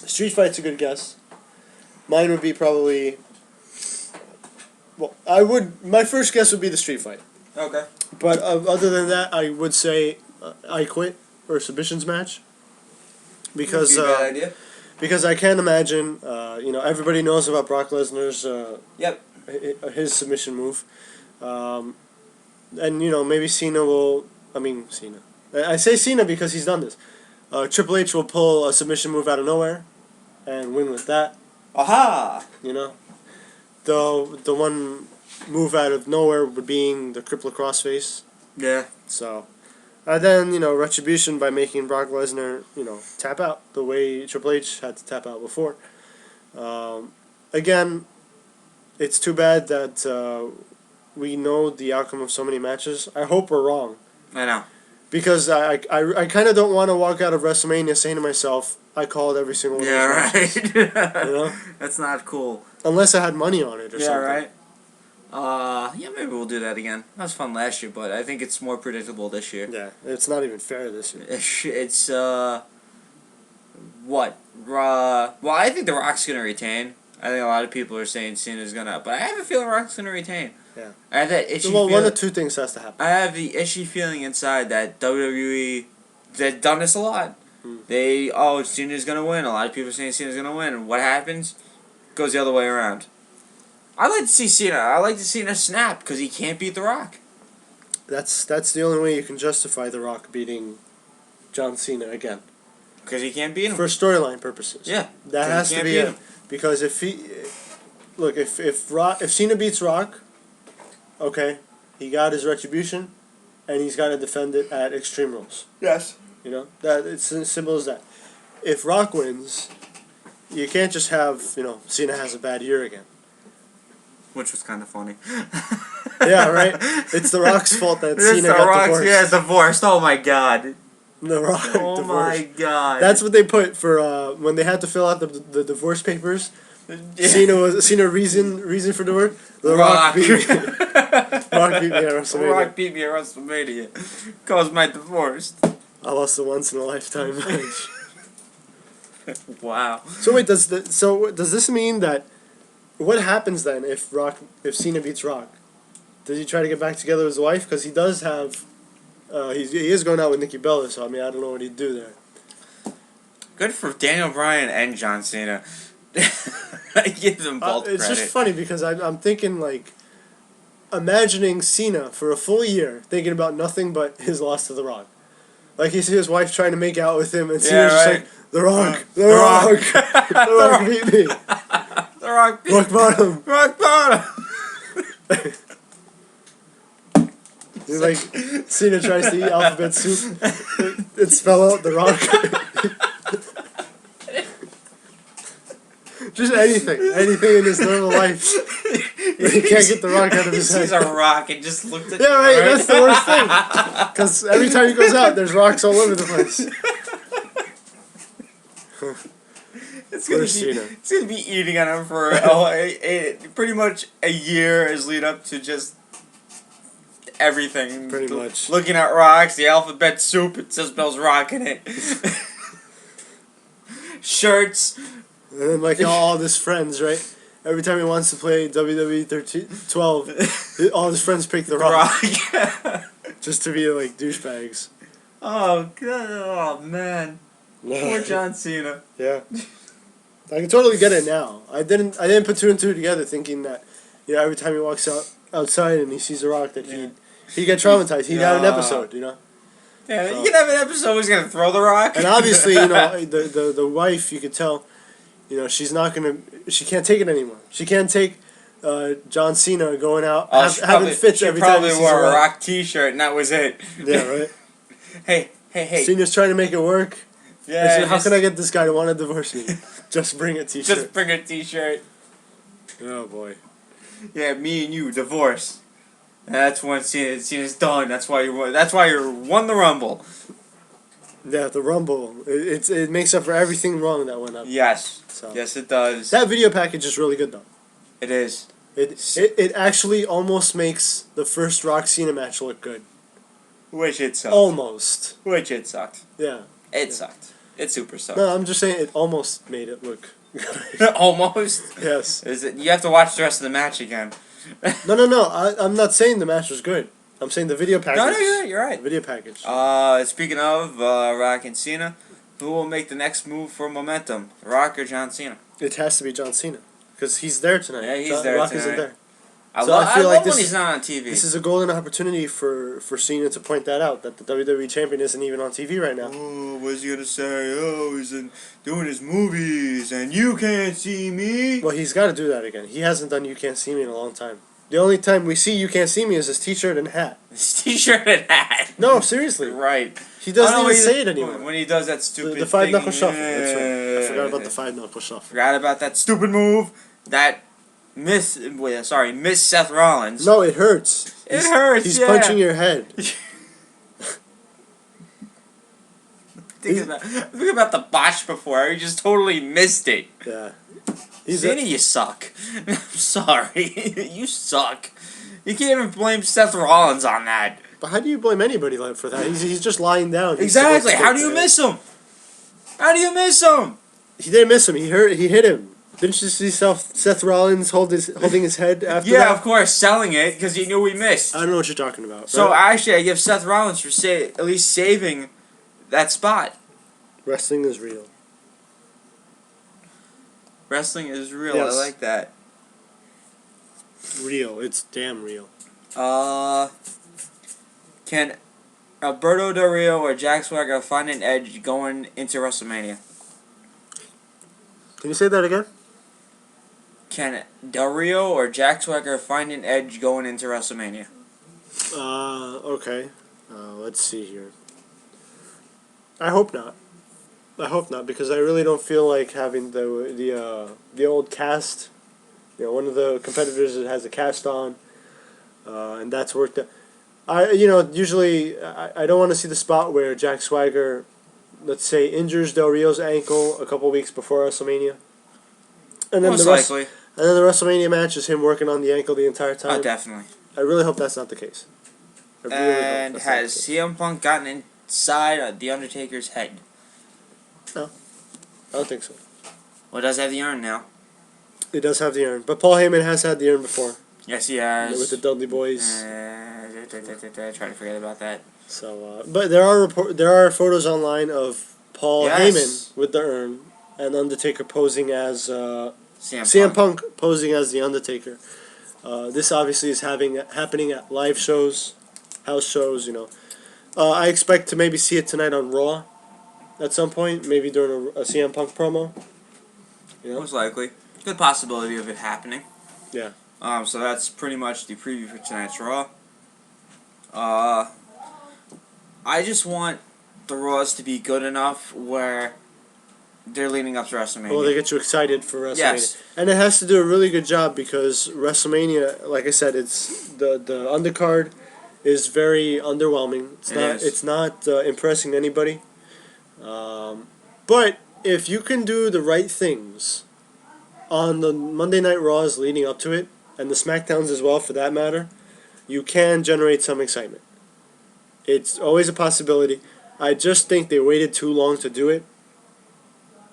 Street fight's a good guess. Mine would be probably... Well, my first guess would be the street fight. Okay. But other than that, I would say I Quit or submissions match. Because because I can't imagine, everybody knows about Brock Lesnar's his submission move. And maybe Cena will, Cena. I say Cena because he's done this. Triple H will pull a submission move out of nowhere and win with that. Aha! the one move out of nowhere would being the crippler crossface. Yeah. So, and then Retribution by making Brock Lesnar tap out the way Triple H had to tap out before. Again, it's too bad that we know the outcome of so many matches. I hope we're wrong. I know. Because I kind of don't want to walk out of WrestleMania saying to myself, I called every single one of those matches. Right. That's not cool. Unless I had money on it or something. Yeah, right. Yeah, maybe we'll do that again. That was fun last year, but I think it's more predictable this year. Yeah, it's not even fair this year. It's what? Well, I think The Rock's gonna retain. I think a lot of people are saying Cena's gonna, but I have a feeling Rock's gonna retain. Yeah. I have that itchy Well, feeling. one of two things has to happen. I have the itchy feeling inside that WWE, they've done this a lot. Cena's gonna win. A lot of people are saying Cena's gonna win. And what happens? Goes the other way around. I like to see Cena. I like to see Cena snap because he can't beat The Rock. That's the only way you can justify The Rock beating John Cena again. Because he can't beat him. For storyline purposes. Yeah. That has to be it. Because if Cena beats Rock, okay, he got his retribution, and he's got to defend it at Extreme Rules. Yes. That it's as simple as that. If Rock wins, you can't just have Cena has a bad year again. Which was kind of funny. Yeah, right. It's The Rock's fault that Cena got divorced. Yeah, divorced. Oh my God. The Rock Oh divorced. my God. That's what they put for when they had to fill out the divorce papers. Cena reason for divorce. The Rock beat me. Rock beat me at WrestleMania. Rock beat me at WrestleMania. Caused my divorce. I lost a once in a lifetime match. Wow. So wait, does this mean that what happens then if Cena beats Rock? Does he try to get back together with his wife? Because he does have, he is going out with Nikki Bella. So I mean, I don't know what he'd do there. Good for Daniel Bryan and John Cena. I give them both it's credit. just funny because I'm thinking imagining Cena for a full year thinking about nothing but his loss to The Rock. Like he sees his wife trying to make out with him and Cena's just like, The Rock, The Rock, The Rock beat me. The Rock beat Rock bottom. Rock bottom. He's like, Cena tries to eat alphabet soup and spell out The Rock. Just anything in his normal life. He can't get The Rock out of his head. He's a rock and just looked at. Yeah, right. That's the worst thing. Because every time he goes out, there's rocks all over the place. It's gonna be eating on him for pretty much a year as lead up to just everything. Pretty much. Looking at rocks, the alphabet soup. It says spells rock in it. Shirts. And then all his friends, right? Every time he wants to play WWE 12, all his friends pick The Rock. Just to be douchebags. Oh God! Oh man! Poor John Cena. Yeah. I can totally get it now. I didn't put two and two together thinking that every time he walks outside and he sees The Rock that he'd get traumatized. He'd have an episode, Yeah, so. You can have an episode where he's gonna throw The Rock. And obviously, the wife, you could tell, she's not gonna. She can't take it anymore. She can't take John Cena going out having fits every time. She probably wore a Rock T-shirt and that was it. Yeah, right. Hey. Cena's trying to make it work. Yeah. How can I get this guy to want to divorce me? Just bring a T-shirt. Just bring a T-shirt. Oh boy. Yeah, me and you divorce. And that's when Cena's done. That's why you won. That's why you won the Rumble. Yeah, the Rumble. It makes up for everything wrong that went up. Yes. So. Yes, it does. That video package is really good though. It is. It actually almost makes the first Rock Cena match look good. Which it sucked. Almost. Which it sucked. Yeah. It sucked. It super sucked. No, I'm just saying it almost made it look good. Almost? Yes. You have to watch the rest of the match again. No. I'm not saying the match was good. I'm saying the video package. No, you're right. The video package. Speaking of Rock and Cena, who will make the next move for momentum? Rock or John Cena? It has to be John Cena. Because he's there tonight. Yeah, he's there Rock tonight. isn't there. I So love, I feel I like love when this- he's not on TV. This is a golden opportunity for Cena to point that out, that the WWE Champion isn't even on TV right now. Oh, what's he gonna say? Oh, he's doing his movies, and you can't see me. Well, he's got to do that again. He hasn't done You Can't See Me in a long time. The only time we see You Can't See Me is his T-shirt and hat. His T-shirt and hat. No, seriously. Right. He doesn't I know even when say it anymore. When he does that stupid The five thing. knuckle shuffle. That's right. I forgot about the five knuckle shuffle. Forgot about that stupid move. That Miss Seth Rollins. No, it hurts. It hurts. He's yeah. punching your head. Think about the botch before. He just totally missed it. Yeah. Cena, you suck. I'm sorry. You suck. You can't even blame Seth Rollins on that. But how do you blame anybody for that? He's just lying down. He's Exactly. supposed to How take do you that. miss him? How do you miss him? He didn't miss him. He hit him. Didn't you see Seth Rollins holding his head after Yeah, that? of course, selling it because he knew we missed. I don't know what you're talking about. So Right? actually, I give Seth Rollins for at least saving that spot. Wrestling is real. Wrestling is real. Yes. I like that. Real. It's damn real. Can Alberto Del Rio or Jack Swagger find an edge going into WrestleMania? Can you say that again? Can Del Rio or Jack Swagger find an edge going into WrestleMania? Okay. Let's see here. I hope not. I hope not, because I really don't feel like having the old cast. You know, one of the competitors that has a cast on, and that's worked out. Usually I don't want to see the spot where Jack Swagger, let's say, injures Del Rio's ankle a couple weeks before WrestleMania, and then Most the likely. and then the WrestleMania match is him working on the ankle the entire time. Oh, definitely. I really hope that's not the case. I really hope And that's not the has case. CM Punk gotten inside The Undertaker's head? I don't think so. Well, it does have the urn now. It does have the urn, but Paul Heyman has had the urn before Yes, he has. with the Dudley Boys. Try to forget about that. So, but there are photos online of Paul Yes. Heyman with the urn and Undertaker posing as CM CM Punk posing as the Undertaker. This obviously is happening at live shows, house shows. I expect to maybe see it tonight on Raw, at some point, maybe during a CM Punk promo. Most likely. Good possibility of it happening. Yeah. So that's pretty much the preview for tonight's Raw. I just want the Raws to be good enough where they're leading up to WrestleMania. Well, they get you excited for WrestleMania. Yes. And it has to do a really good job because WrestleMania, like I said, it's the undercard is very underwhelming. It's not impressing anybody. But if you can do the right things on the Monday Night Raws leading up to it, and the SmackDowns as well for that matter, you can generate some excitement. It's always a possibility. I just think they waited too long to do it.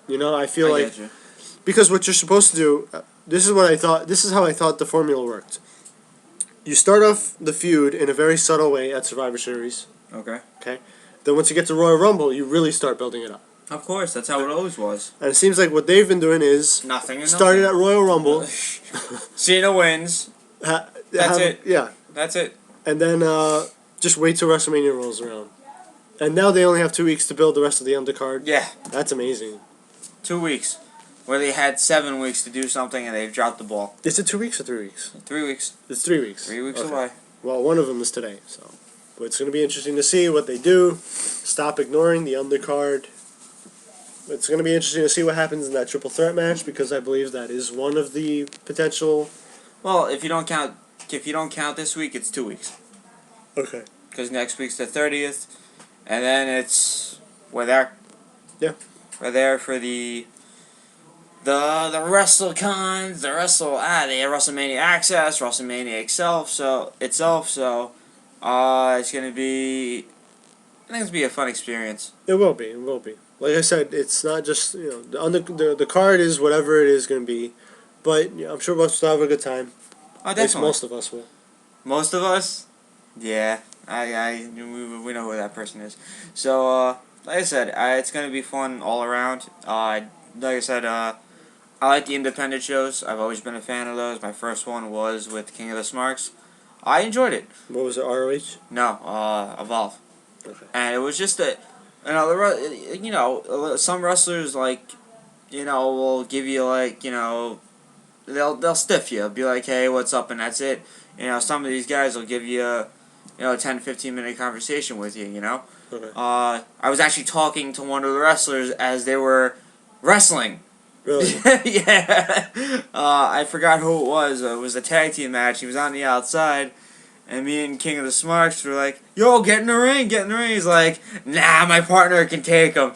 I feel like get you. because what you're supposed to do, this is how I thought the formula worked. You start off the feud in a very subtle way at Survivor Series. Okay. Okay. Then once you get to Royal Rumble, you really start building it up. Of course, that's how it always was. And it seems like what they've been doing is Nothing and started nothing. at Royal Rumble. Cena wins. That's it. Yeah. That's it. And then just wait till WrestleMania rolls around. And now they only have 2 weeks to build the rest of the undercard. Yeah. That's amazing. 2 weeks. Where they had 7 weeks to do something and they've dropped the ball. Is it 2 weeks or 3 weeks? 3 weeks. It's 3 weeks. 3 weeks Okay. away. Well, one of them is today, so. But it's going to be interesting to see what they do. Stop ignoring the undercard. It's going to be interesting to see what happens in that triple threat match because I believe that is one of the potential. Well, if you don't count this week, it's 2 weeks. Okay. Because next week's the 30th, and then we're there. Yeah. We're there for the WrestleCons, the WrestleMania Access, WrestleMania itself. So it's gonna be. I think it's gonna be a fun experience. It will be. It will be. Like I said, it's not just the card is whatever it is going to be, but I'm sure most will have a good time. Oh, At least definitely. most of us will. Most of us, yeah. We know who that person is. So, like I said, it's gonna be fun all around. Like I said, I like the independent shows. I've always been a fan of those. My first one was with King of the Smarks. I enjoyed it. What was it, ROH? No, Evolve. Okay. And it was just a, some wrestlers will give you they'll stiff you, be like, hey, what's up, and that's it. Some of these guys will give you a 10 to 15 minute conversation with you. Okay. I was actually talking to one of the wrestlers as they were wrestling. Really? Yeah. I forgot who it was. It was a tag team match. He was on the outside, and me and King of the Smarks were like, yo, get in the ring, get in the ring. He's like, nah, my partner can take him.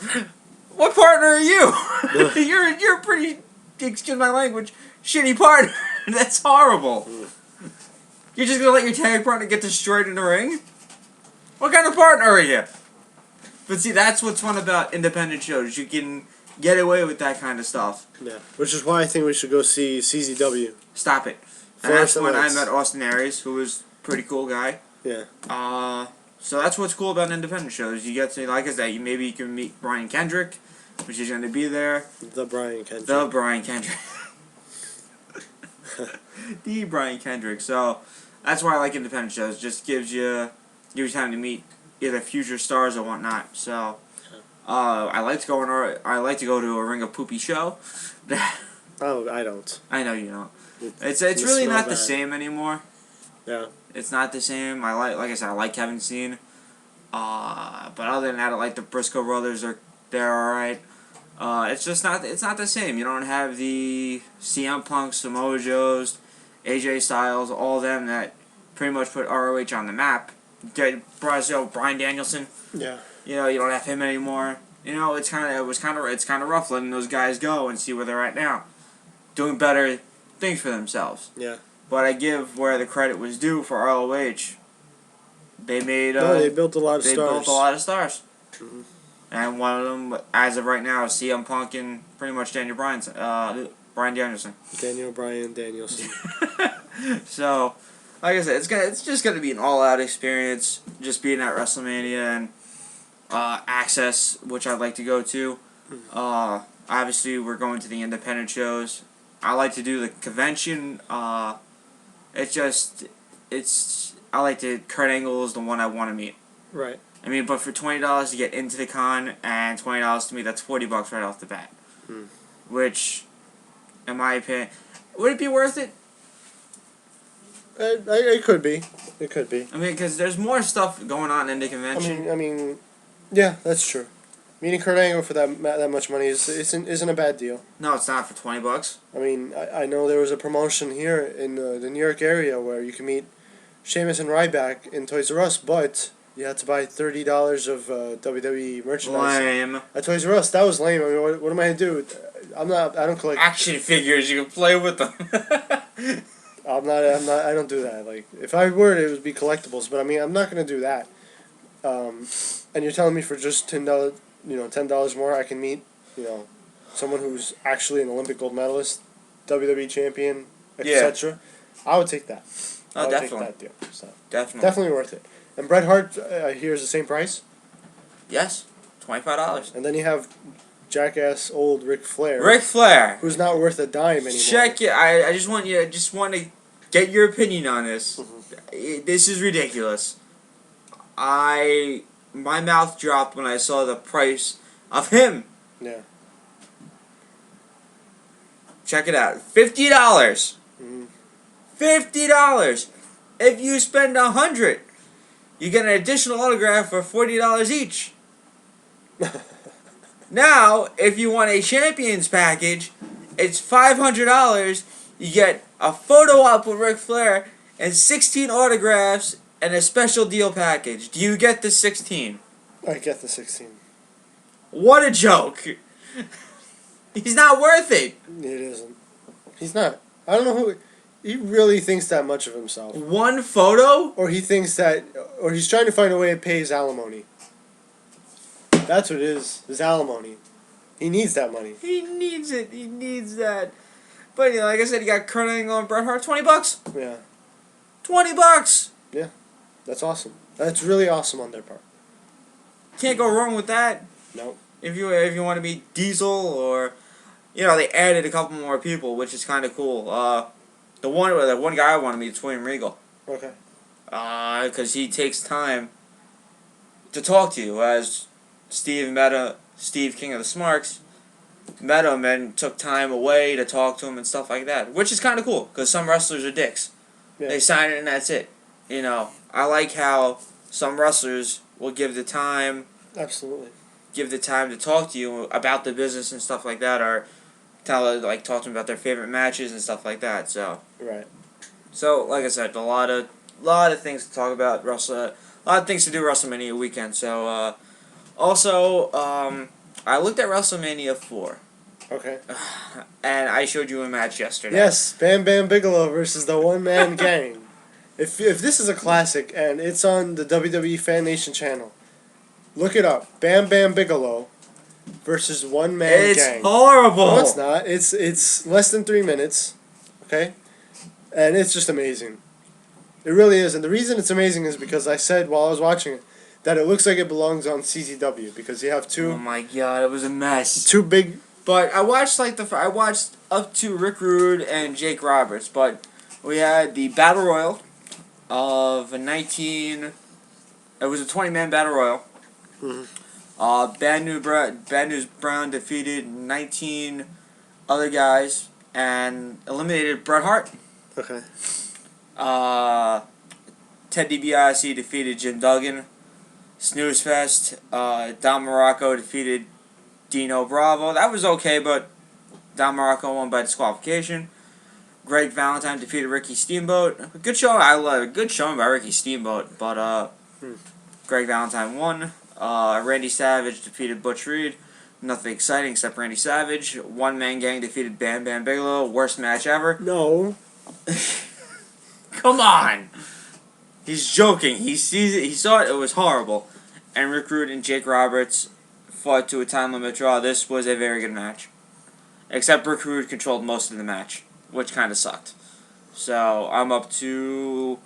What partner are you? You're pretty, excuse my language, shitty partner. That's horrible. You're just gonna let your tag partner get destroyed in the ring? What kind of partner are you? But see, that's what's fun about independent shows. You can get away with that kind of stuff. Yeah. Which is why I think we should go see CZW. Stop it. And that's when I met Austin Aries, who was a pretty cool guy. Yeah. So that's what's cool about independent shows. You get to, like I said, maybe you can meet Brian Kendrick, which is going to be there. The Brian Kendrick. The Brian Kendrick. The Brian Kendrick. So that's why I like independent shows. Just gives you time to meet either future stars or whatnot. So I like to go to a Ring of Poopy show. Oh, I don't. I know you don't. It's really not the same anymore. Yeah. It's not the same. Like I said, I like Kevin Steen. But other than that, I like the Briscoe brothers. They're alright. It's just not the same. You don't have the CM Punk, Samoa Joes, AJ Styles, all them that pretty much put ROH on the map. Bryan Danielson. Yeah. You don't have him anymore. It's kind of rough letting those guys go and see where they're at now, doing better things for themselves. Yeah. But I give where the credit was due for ROH. They made. They built a lot of stars. They built a lot of stars. Mm-hmm. And one of them, as of right now, is CM Punk and pretty much Bryan Danielson. Bryan Danielson. So, like I said, it's just gonna be an all-out experience. Just being at WrestleMania and Access, which I'd like to go to. Obviously, we're going to the independent shows. I like to do the convention. I like to. Kurt Angle is the one I want to meet. Right. I mean, but for $20 to get into the con and $20 to me, that's $40 right off the bat. Which, in my opinion, would it be worth it? It could be. It could be. I mean, because there's more stuff going on in the convention. I mean, yeah, that's true. Meeting Kurt Angle for that much money isn't a bad deal. No, it's not for $20. I mean, I know there was a promotion here in the New York area where you can meet Sheamus and Ryback in Toys R Us, but you had to buy $30 of WWE merchandise. Lame. At Toys R Us, that was lame. I mean, what am I gonna do? I don't collect action figures. You can play with them. I don't do that. Like, if I were, it would be collectibles. But I mean, I'm not gonna do that. And you're telling me for just $10, $10 more, I can meet, someone who's actually an Olympic gold medalist, WWE champion, etc. I would take that. Oh, definitely. Take that deal. So Definitely worth it. And Bret Hart here is the same price. Yes, $25. And then you have jackass old Ric Flair. Ric Flair, who's not worth a dime anymore. Check it. I just want to get your opinion on this. This is ridiculous. My mouth dropped when I saw the price of him. Yeah. Check it out. $50. $50. If you spend $100, you get an additional autograph for $40 each. Now, if you want a Champions package, it's $500. You get a photo op with Ric Flair and 16 autographs and a special deal package. Do you get the 16? I get the 16. What a joke. He's not worth it. It isn't. He's not. I don't know who... He really thinks that much of himself. One photo? Or he thinks that... Or he's trying to find a way to pay his alimony. That's what it is. His alimony. He needs that money. He needs it. He needs that. But, like I said, you got Kurt Angle and Bret Hart. $20. Yeah. $20. Yeah. That's awesome. That's really awesome on their part. Can't go wrong with that. No. If you want to be Diesel or, they added a couple more people, which is kind of cool. The one guy I want to meet is William Regal. Okay. Because he takes time to talk to you, as Steve King of the Smarks, met him and took time away to talk to him and stuff like that, which is kind of cool, because some wrestlers are dicks. Yeah. They sign it and that's it. I like how some wrestlers will give the time Absolutely. to talk to you about the business and stuff like that, or talk to them about their favorite matches and stuff like that. So Right. So like I said, a lot of things to talk about. A lot of things to do WrestleMania weekend. So also I looked at WrestleMania 4. Okay. And I showed you a match yesterday. Yes, Bam Bam Bigelow versus the One Man Gang. If this is a classic and it's on the WWE Fan Nation channel, look it up. Bam Bam Bigelow versus One Man Gang. It's horrible. No, it's not. It's less than 3 minutes. Okay? And it's just amazing. It really is. And the reason it's amazing is because I said while I was watching it that it looks like it belongs on CZW, because you have two. Oh my god, it was a mess. Two big. But I watched I watched up to Rick Rude and Jake Roberts, but we had the Battle Royal of It was a 20-man Battle Royal. Mm-hmm. Bad News Brown defeated 19 other guys and eliminated Bret Hart. Okay. Ted DiBiase defeated Jim Duggan. Snooze Fest. Don Morocco defeated Dino Bravo. That was okay, but Don Morocco won by disqualification. Greg Valentine defeated Ricky Steamboat. Good show. I love it. Good showing by Ricky Steamboat, but Greg Valentine won. Randy Savage defeated Butch Reed. Nothing exciting except Randy Savage. One Man Gang defeated Bam Bam Bigelow. Worst match ever. No. Come on. He's joking. He sees it. He saw it. It was horrible. And Rick Rude and Jake Roberts fought to a time limit draw. This was a very good match. Except Rick Rude controlled most of the match, which kind of sucked. So I'm up to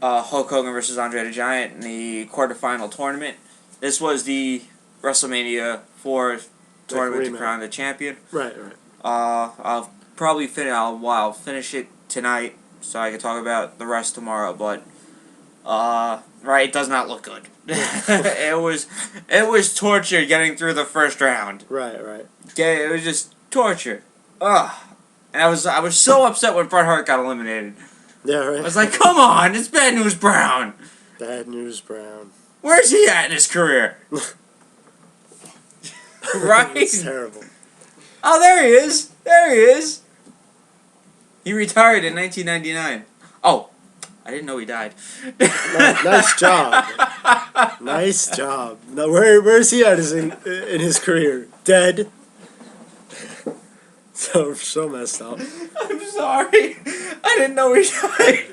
Hulk Hogan versus Andre the Giant in the quarterfinal tournament. This was the WrestleMania 4 tournament to crown the champion. Right. I'll probably I'll finish it tonight so I can talk about the rest tomorrow. But it does not look good. it was torture getting through the first round. Right. It was just torture. Ugh. And I was so upset when Bret Hart got eliminated. Yeah, right. I was like, come on, it's Bad News Brown. Bad News Brown. Where's he at in his career? Right? It's terrible. Oh, there he is. There he is. He retired in 1999. Oh, I didn't know he died. Nice job. Nice job. Now, where's he at in his career? Dead. So messed up. I'm sorry. I didn't know he died.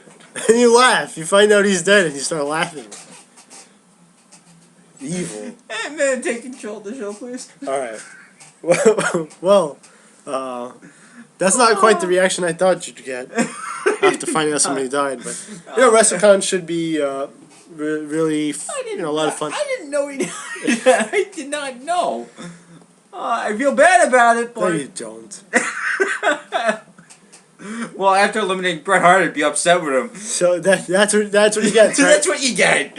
And you laugh. You find out he's dead and you start laughing. Evil. Hey, man, take control of the show, please. Alright. Well, that's not quite the reaction I thought you'd get after finding out somebody died. But, WrestleCon should be really, a lot of fun. I didn't know he died. I did not know. I feel bad about it, but... No, you don't. Well, after eliminating Bret Hart, I'd be upset with him. So that's what you get, right? That's what you get.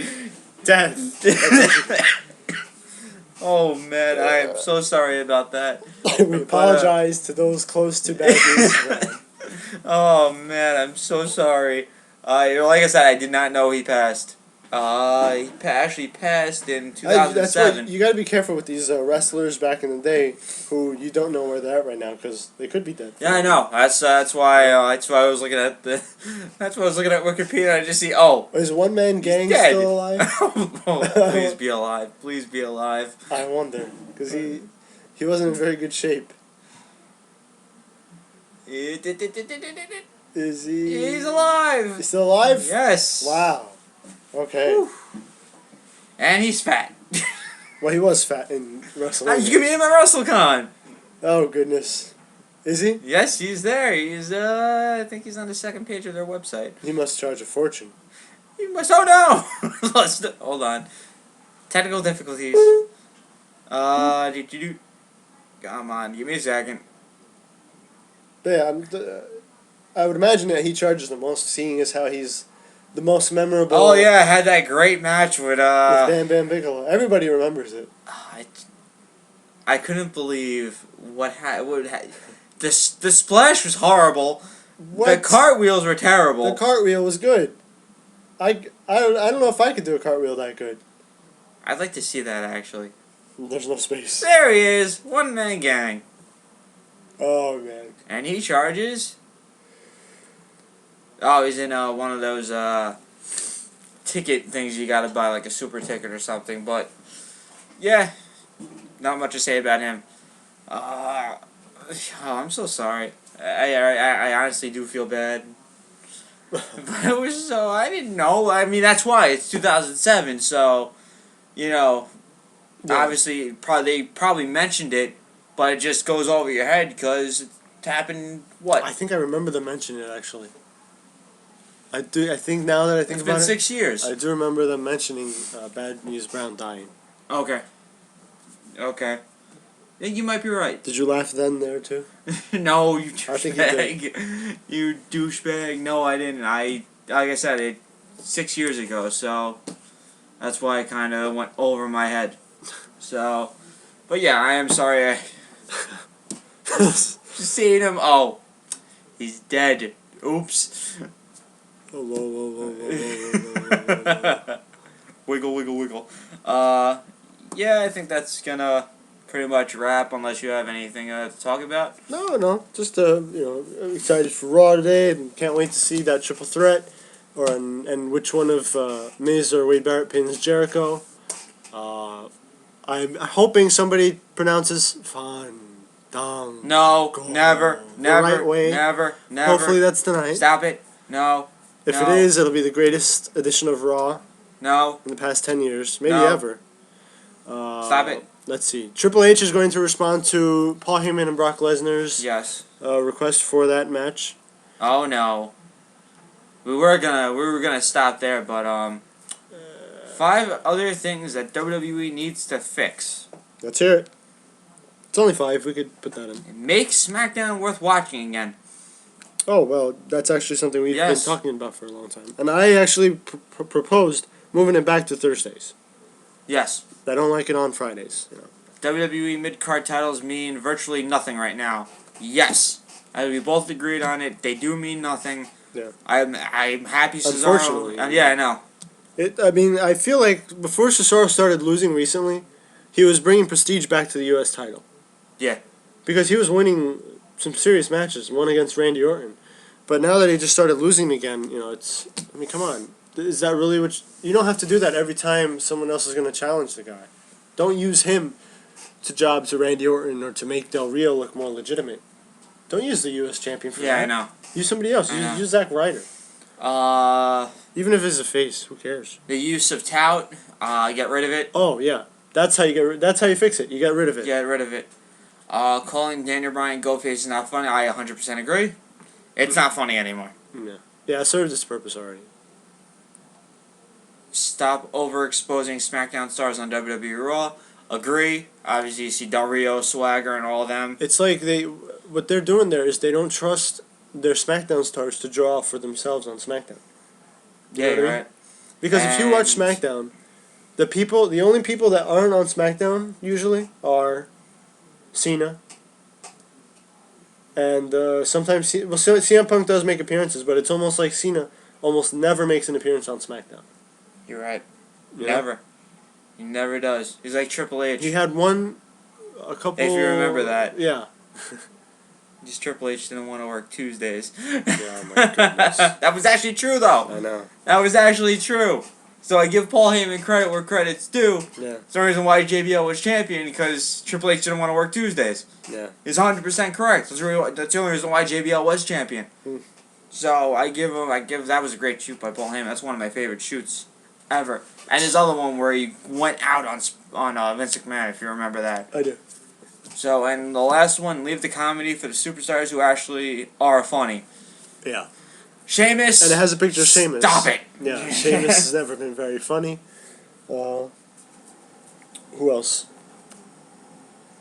Death. Oh, man, I am so sorry about that. We apologize to those close to Bad News. Oh, man, I'm so sorry. Like I said, I did not know he passed. He actually passed in 2007. That's why you gotta be careful with these wrestlers back in the day who you don't know where they're at right now because they could be dead. Yeah, I know. That's why I was looking at Wikipedia. And I just see Is One Man Gang dead. still alive? Oh, please be alive. Please be alive. I wonder because he wasn't in very good shape. Is he? He's alive. He's still alive? Yes. Wow. Okay. Whew. And he's fat. Well, he was fat in WrestleMania. You can meet him at WrestleCon. Oh goodness. Is he? Yes, he's there. He's I think he's on the second page of their website. He must charge a fortune. He must. Oh no! Hold on. Technical difficulties. Come on, give me a second. But yeah, I would imagine that he charges the most, seeing as how he's the most memorable. Oh yeah, I had that great match with Bam Bam Bigelow. Everybody remembers it. I couldn't believe what the splash was horrible. What? The cartwheels were terrible. The cartwheel was good. I don't know if I could do a cartwheel that good. I'd like to see that actually. There's no space. There he is, one man gang, Oh man. and he charges. Oh, he's in one of those ticket things you gotta buy, like a super ticket or something. But yeah, not much to say about him. Oh, I'm so sorry. I honestly do feel bad. But it was so, I didn't know. I mean, that's why it's 2007. So, you know, Yeah. obviously, they probably mentioned it, but it just goes over your head because it happened. What? I think I remember them mentioning it actually. I do. I think now that I think It's about been it, 6 years. I do remember them mentioning Bad News Brown dying. Okay. Okay. Yeah, you might be right. Did you laugh then there too? No, you I think you douchebag. You douchebag. No, I didn't. Like I said, 6 years ago, so that's why it kind of went over my head. So, but yeah, I am sorry. Just seeing him. Oh, he's dead. Oops. Whoa, whoa, whoa, whoa, whoa, whoa, whoa, whoa. Wiggle, wiggle, wiggle. Yeah, I think that's gonna pretty much wrap. Unless you have anything to talk about. No, just I'm excited for Raw today, and can't wait to see that triple threat, and which one of Miz or Wade Barrett pins Jericho. I'm hoping somebody pronounces Fandang. No, never, never, right way. never, never. Hopefully that's tonight. Stop it. No. If no, it is, it'll be the greatest edition of Raw No. in the past 10 years, maybe No. ever. Stop it. Let's see. Triple H is going to respond to Paul Heyman and Brock Lesnar's Yes. request for that match. Oh no. We were gonna stop there, but 5 other things that WWE needs to fix. Let's hear it. It's only 5. We could put that in. Make SmackDown worth watching again. Oh, well, that's actually something we've Yes. been talking about for a long time. And I actually proposed moving it back to Thursdays. Yes. I don't like it on Fridays. WWE mid-card titles mean virtually nothing right now. Yes. We both agreed on it. They do mean nothing. Yeah. I'm happy Cesaro. Unfortunately. Yeah, I know. I feel like before Cesaro started losing recently, he was bringing prestige back to the U.S. title. Yeah. Because he was winning some serious matches, one against Randy Orton. But now that he just started losing again, come on. Is that really what... You don't have to do that every time someone else is going to challenge the guy. Don't use him to job to Randy Orton or to make Del Rio look more legitimate. Don't use the U.S. champion for that. Yeah, I know. Use somebody else. I know. Use Zack Ryder. Even if it's a face, who cares? The use of tout, get rid of it. Oh yeah, that's how you fix it. You get rid of it. Get rid of it. Calling Daniel Bryan Goldface is not funny. I 100% agree. It's not funny anymore. Yeah, it served its purpose already. Stop overexposing SmackDown stars on WWE Raw. Agree. Obviously, you see Del Rio, Swagger, and all of them. It's like what they're doing there is they don't trust their SmackDown stars to draw for themselves on SmackDown. You know Yeah, what I you're mean? right. Because if you watch SmackDown, the only people that aren't on SmackDown usually are Cena. And sometimes CM Punk does make appearances, but it's almost like Cena almost never makes an appearance on SmackDown. You're right. Yeah. Never. He never does. He's like Triple H. He had a couple... If you remember that. Yeah. Just Triple H didn't want to work Tuesdays. Yeah, my goodness. That was actually true, though. I know. That was actually true. So I give Paul Heyman credit where credit's due. Yeah. It's the reason why JBL was champion, because Triple H didn't want to work Tuesdays. Yeah. He's 100% correct. That's the only reason why JBL was champion. So I give that was a great shoot by Paul Heyman. That's one of my favorite shoots ever. And his other one where he went out on Vince McMahon, if you remember that. I do. So, and the last one, leave the comedy for the superstars who actually are funny. Yeah. Sheamus. And it has a picture of Sheamus. Stop it. Yeah, Sheamus has never been very funny. Who else?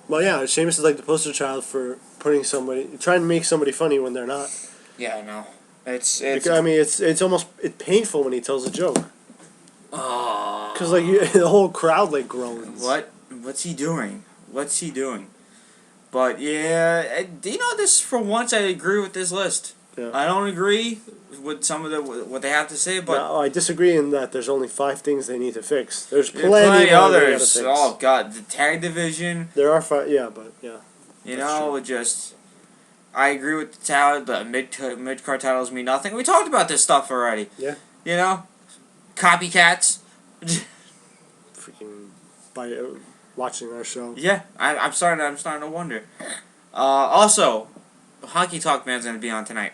Well, yeah, Sheamus is like the poster child for trying to make somebody funny when they're not. Yeah, I know. It's It's almost painful when he tells a joke. Oh. Because the whole crowd groans. What's he doing? What's he doing? But yeah, this for once I agree with this list. Yeah. I don't agree with some of what they have to say, but No, I disagree in that there's only 5 things they need to fix. There's there are plenty plenty more they gotta others. fix. Oh God, the tag division. There are 5, yeah, but yeah. I agree with the title. The mid card titles mean nothing. We talked about this stuff already. Yeah. Copycats. Freaking by watching our show. Yeah, I'm starting to wonder. Also, Honky Talk Man's gonna be on tonight.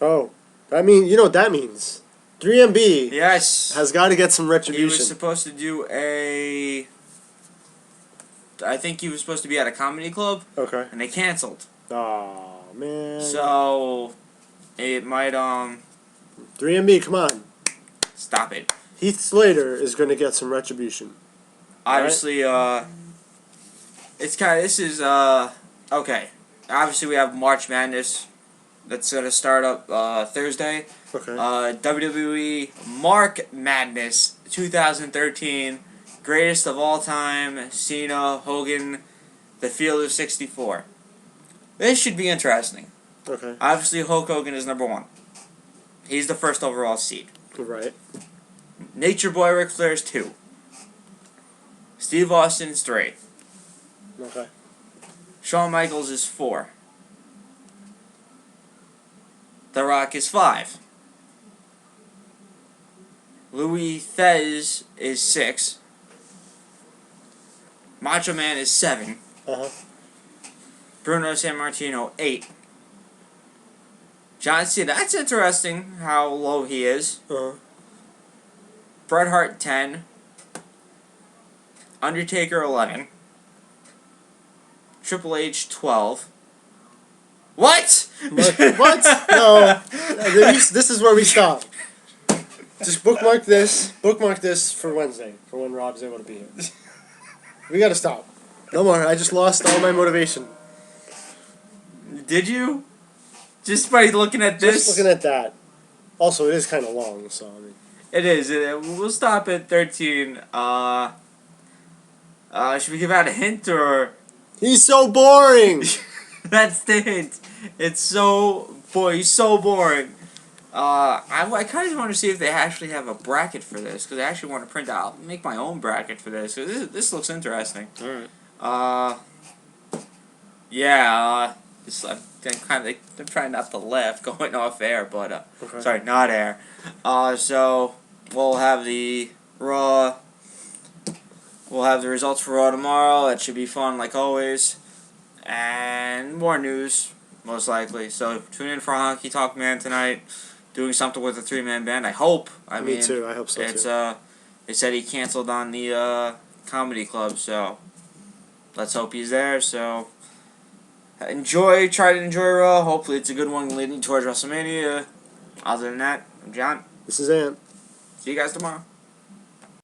Oh, you know what that means? 3MB Yes, has got to get some he retribution. was supposed to do I think he was supposed to be at a comedy club. Okay. And they canceled. Oh man. So it might 3MB, come on. stop it. Heath Slater is going to get some retribution. Obviously, okay. Obviously, we have March Madness that's gonna start up Thursday. Okay. WWE Mark Madness 2013, greatest of all time. Cena, Hogan, the Field of 64. This should be interesting. Okay. Obviously, Hulk Hogan is number 1. He's the first overall seed. Right. Nature Boy Ric Flair is 2. Steve Austin is 3. Okay. Shawn Michaels is 4. The Rock is 5. Louis Thez is 6. Macho Man is 7. Uh-huh. Bruno Sammartino 8. John Cena, that's interesting how low he is. Uh-huh. Bret Hart 10. Undertaker 11. Triple H 12. What? What? No. This is where we stop. Just bookmark this. Bookmark this for Wednesday, for when Rob's able to be here. We gotta stop. No more. I just lost all my motivation. Did you? Just by looking at this? Just looking at that. Also, it is kind of long, so I mean. It is. We'll stop at 13. Should we give out a hint or? He's so boring. That's the hint. He's so boring. I kind of want to see if they actually have a bracket for this because I actually want to print out, make my own bracket for this. Cause this looks interesting. All right. Yeah. I'm trying not to laugh going off air, but Okay. sorry, not air. So we'll have the Raw. We'll have the results for Raw tomorrow. That should be fun, like always, and more news most likely. So tune in for Honky Talk Man tonight, doing something with a 3-man band. I hope. Me too. I hope so it's too. They said he canceled on the comedy club, so let's hope he's there. So. Try to enjoy Raw. Hopefully it's a good one leading towards WrestleMania. Other than that, I'm John. This is Ant. See you guys tomorrow.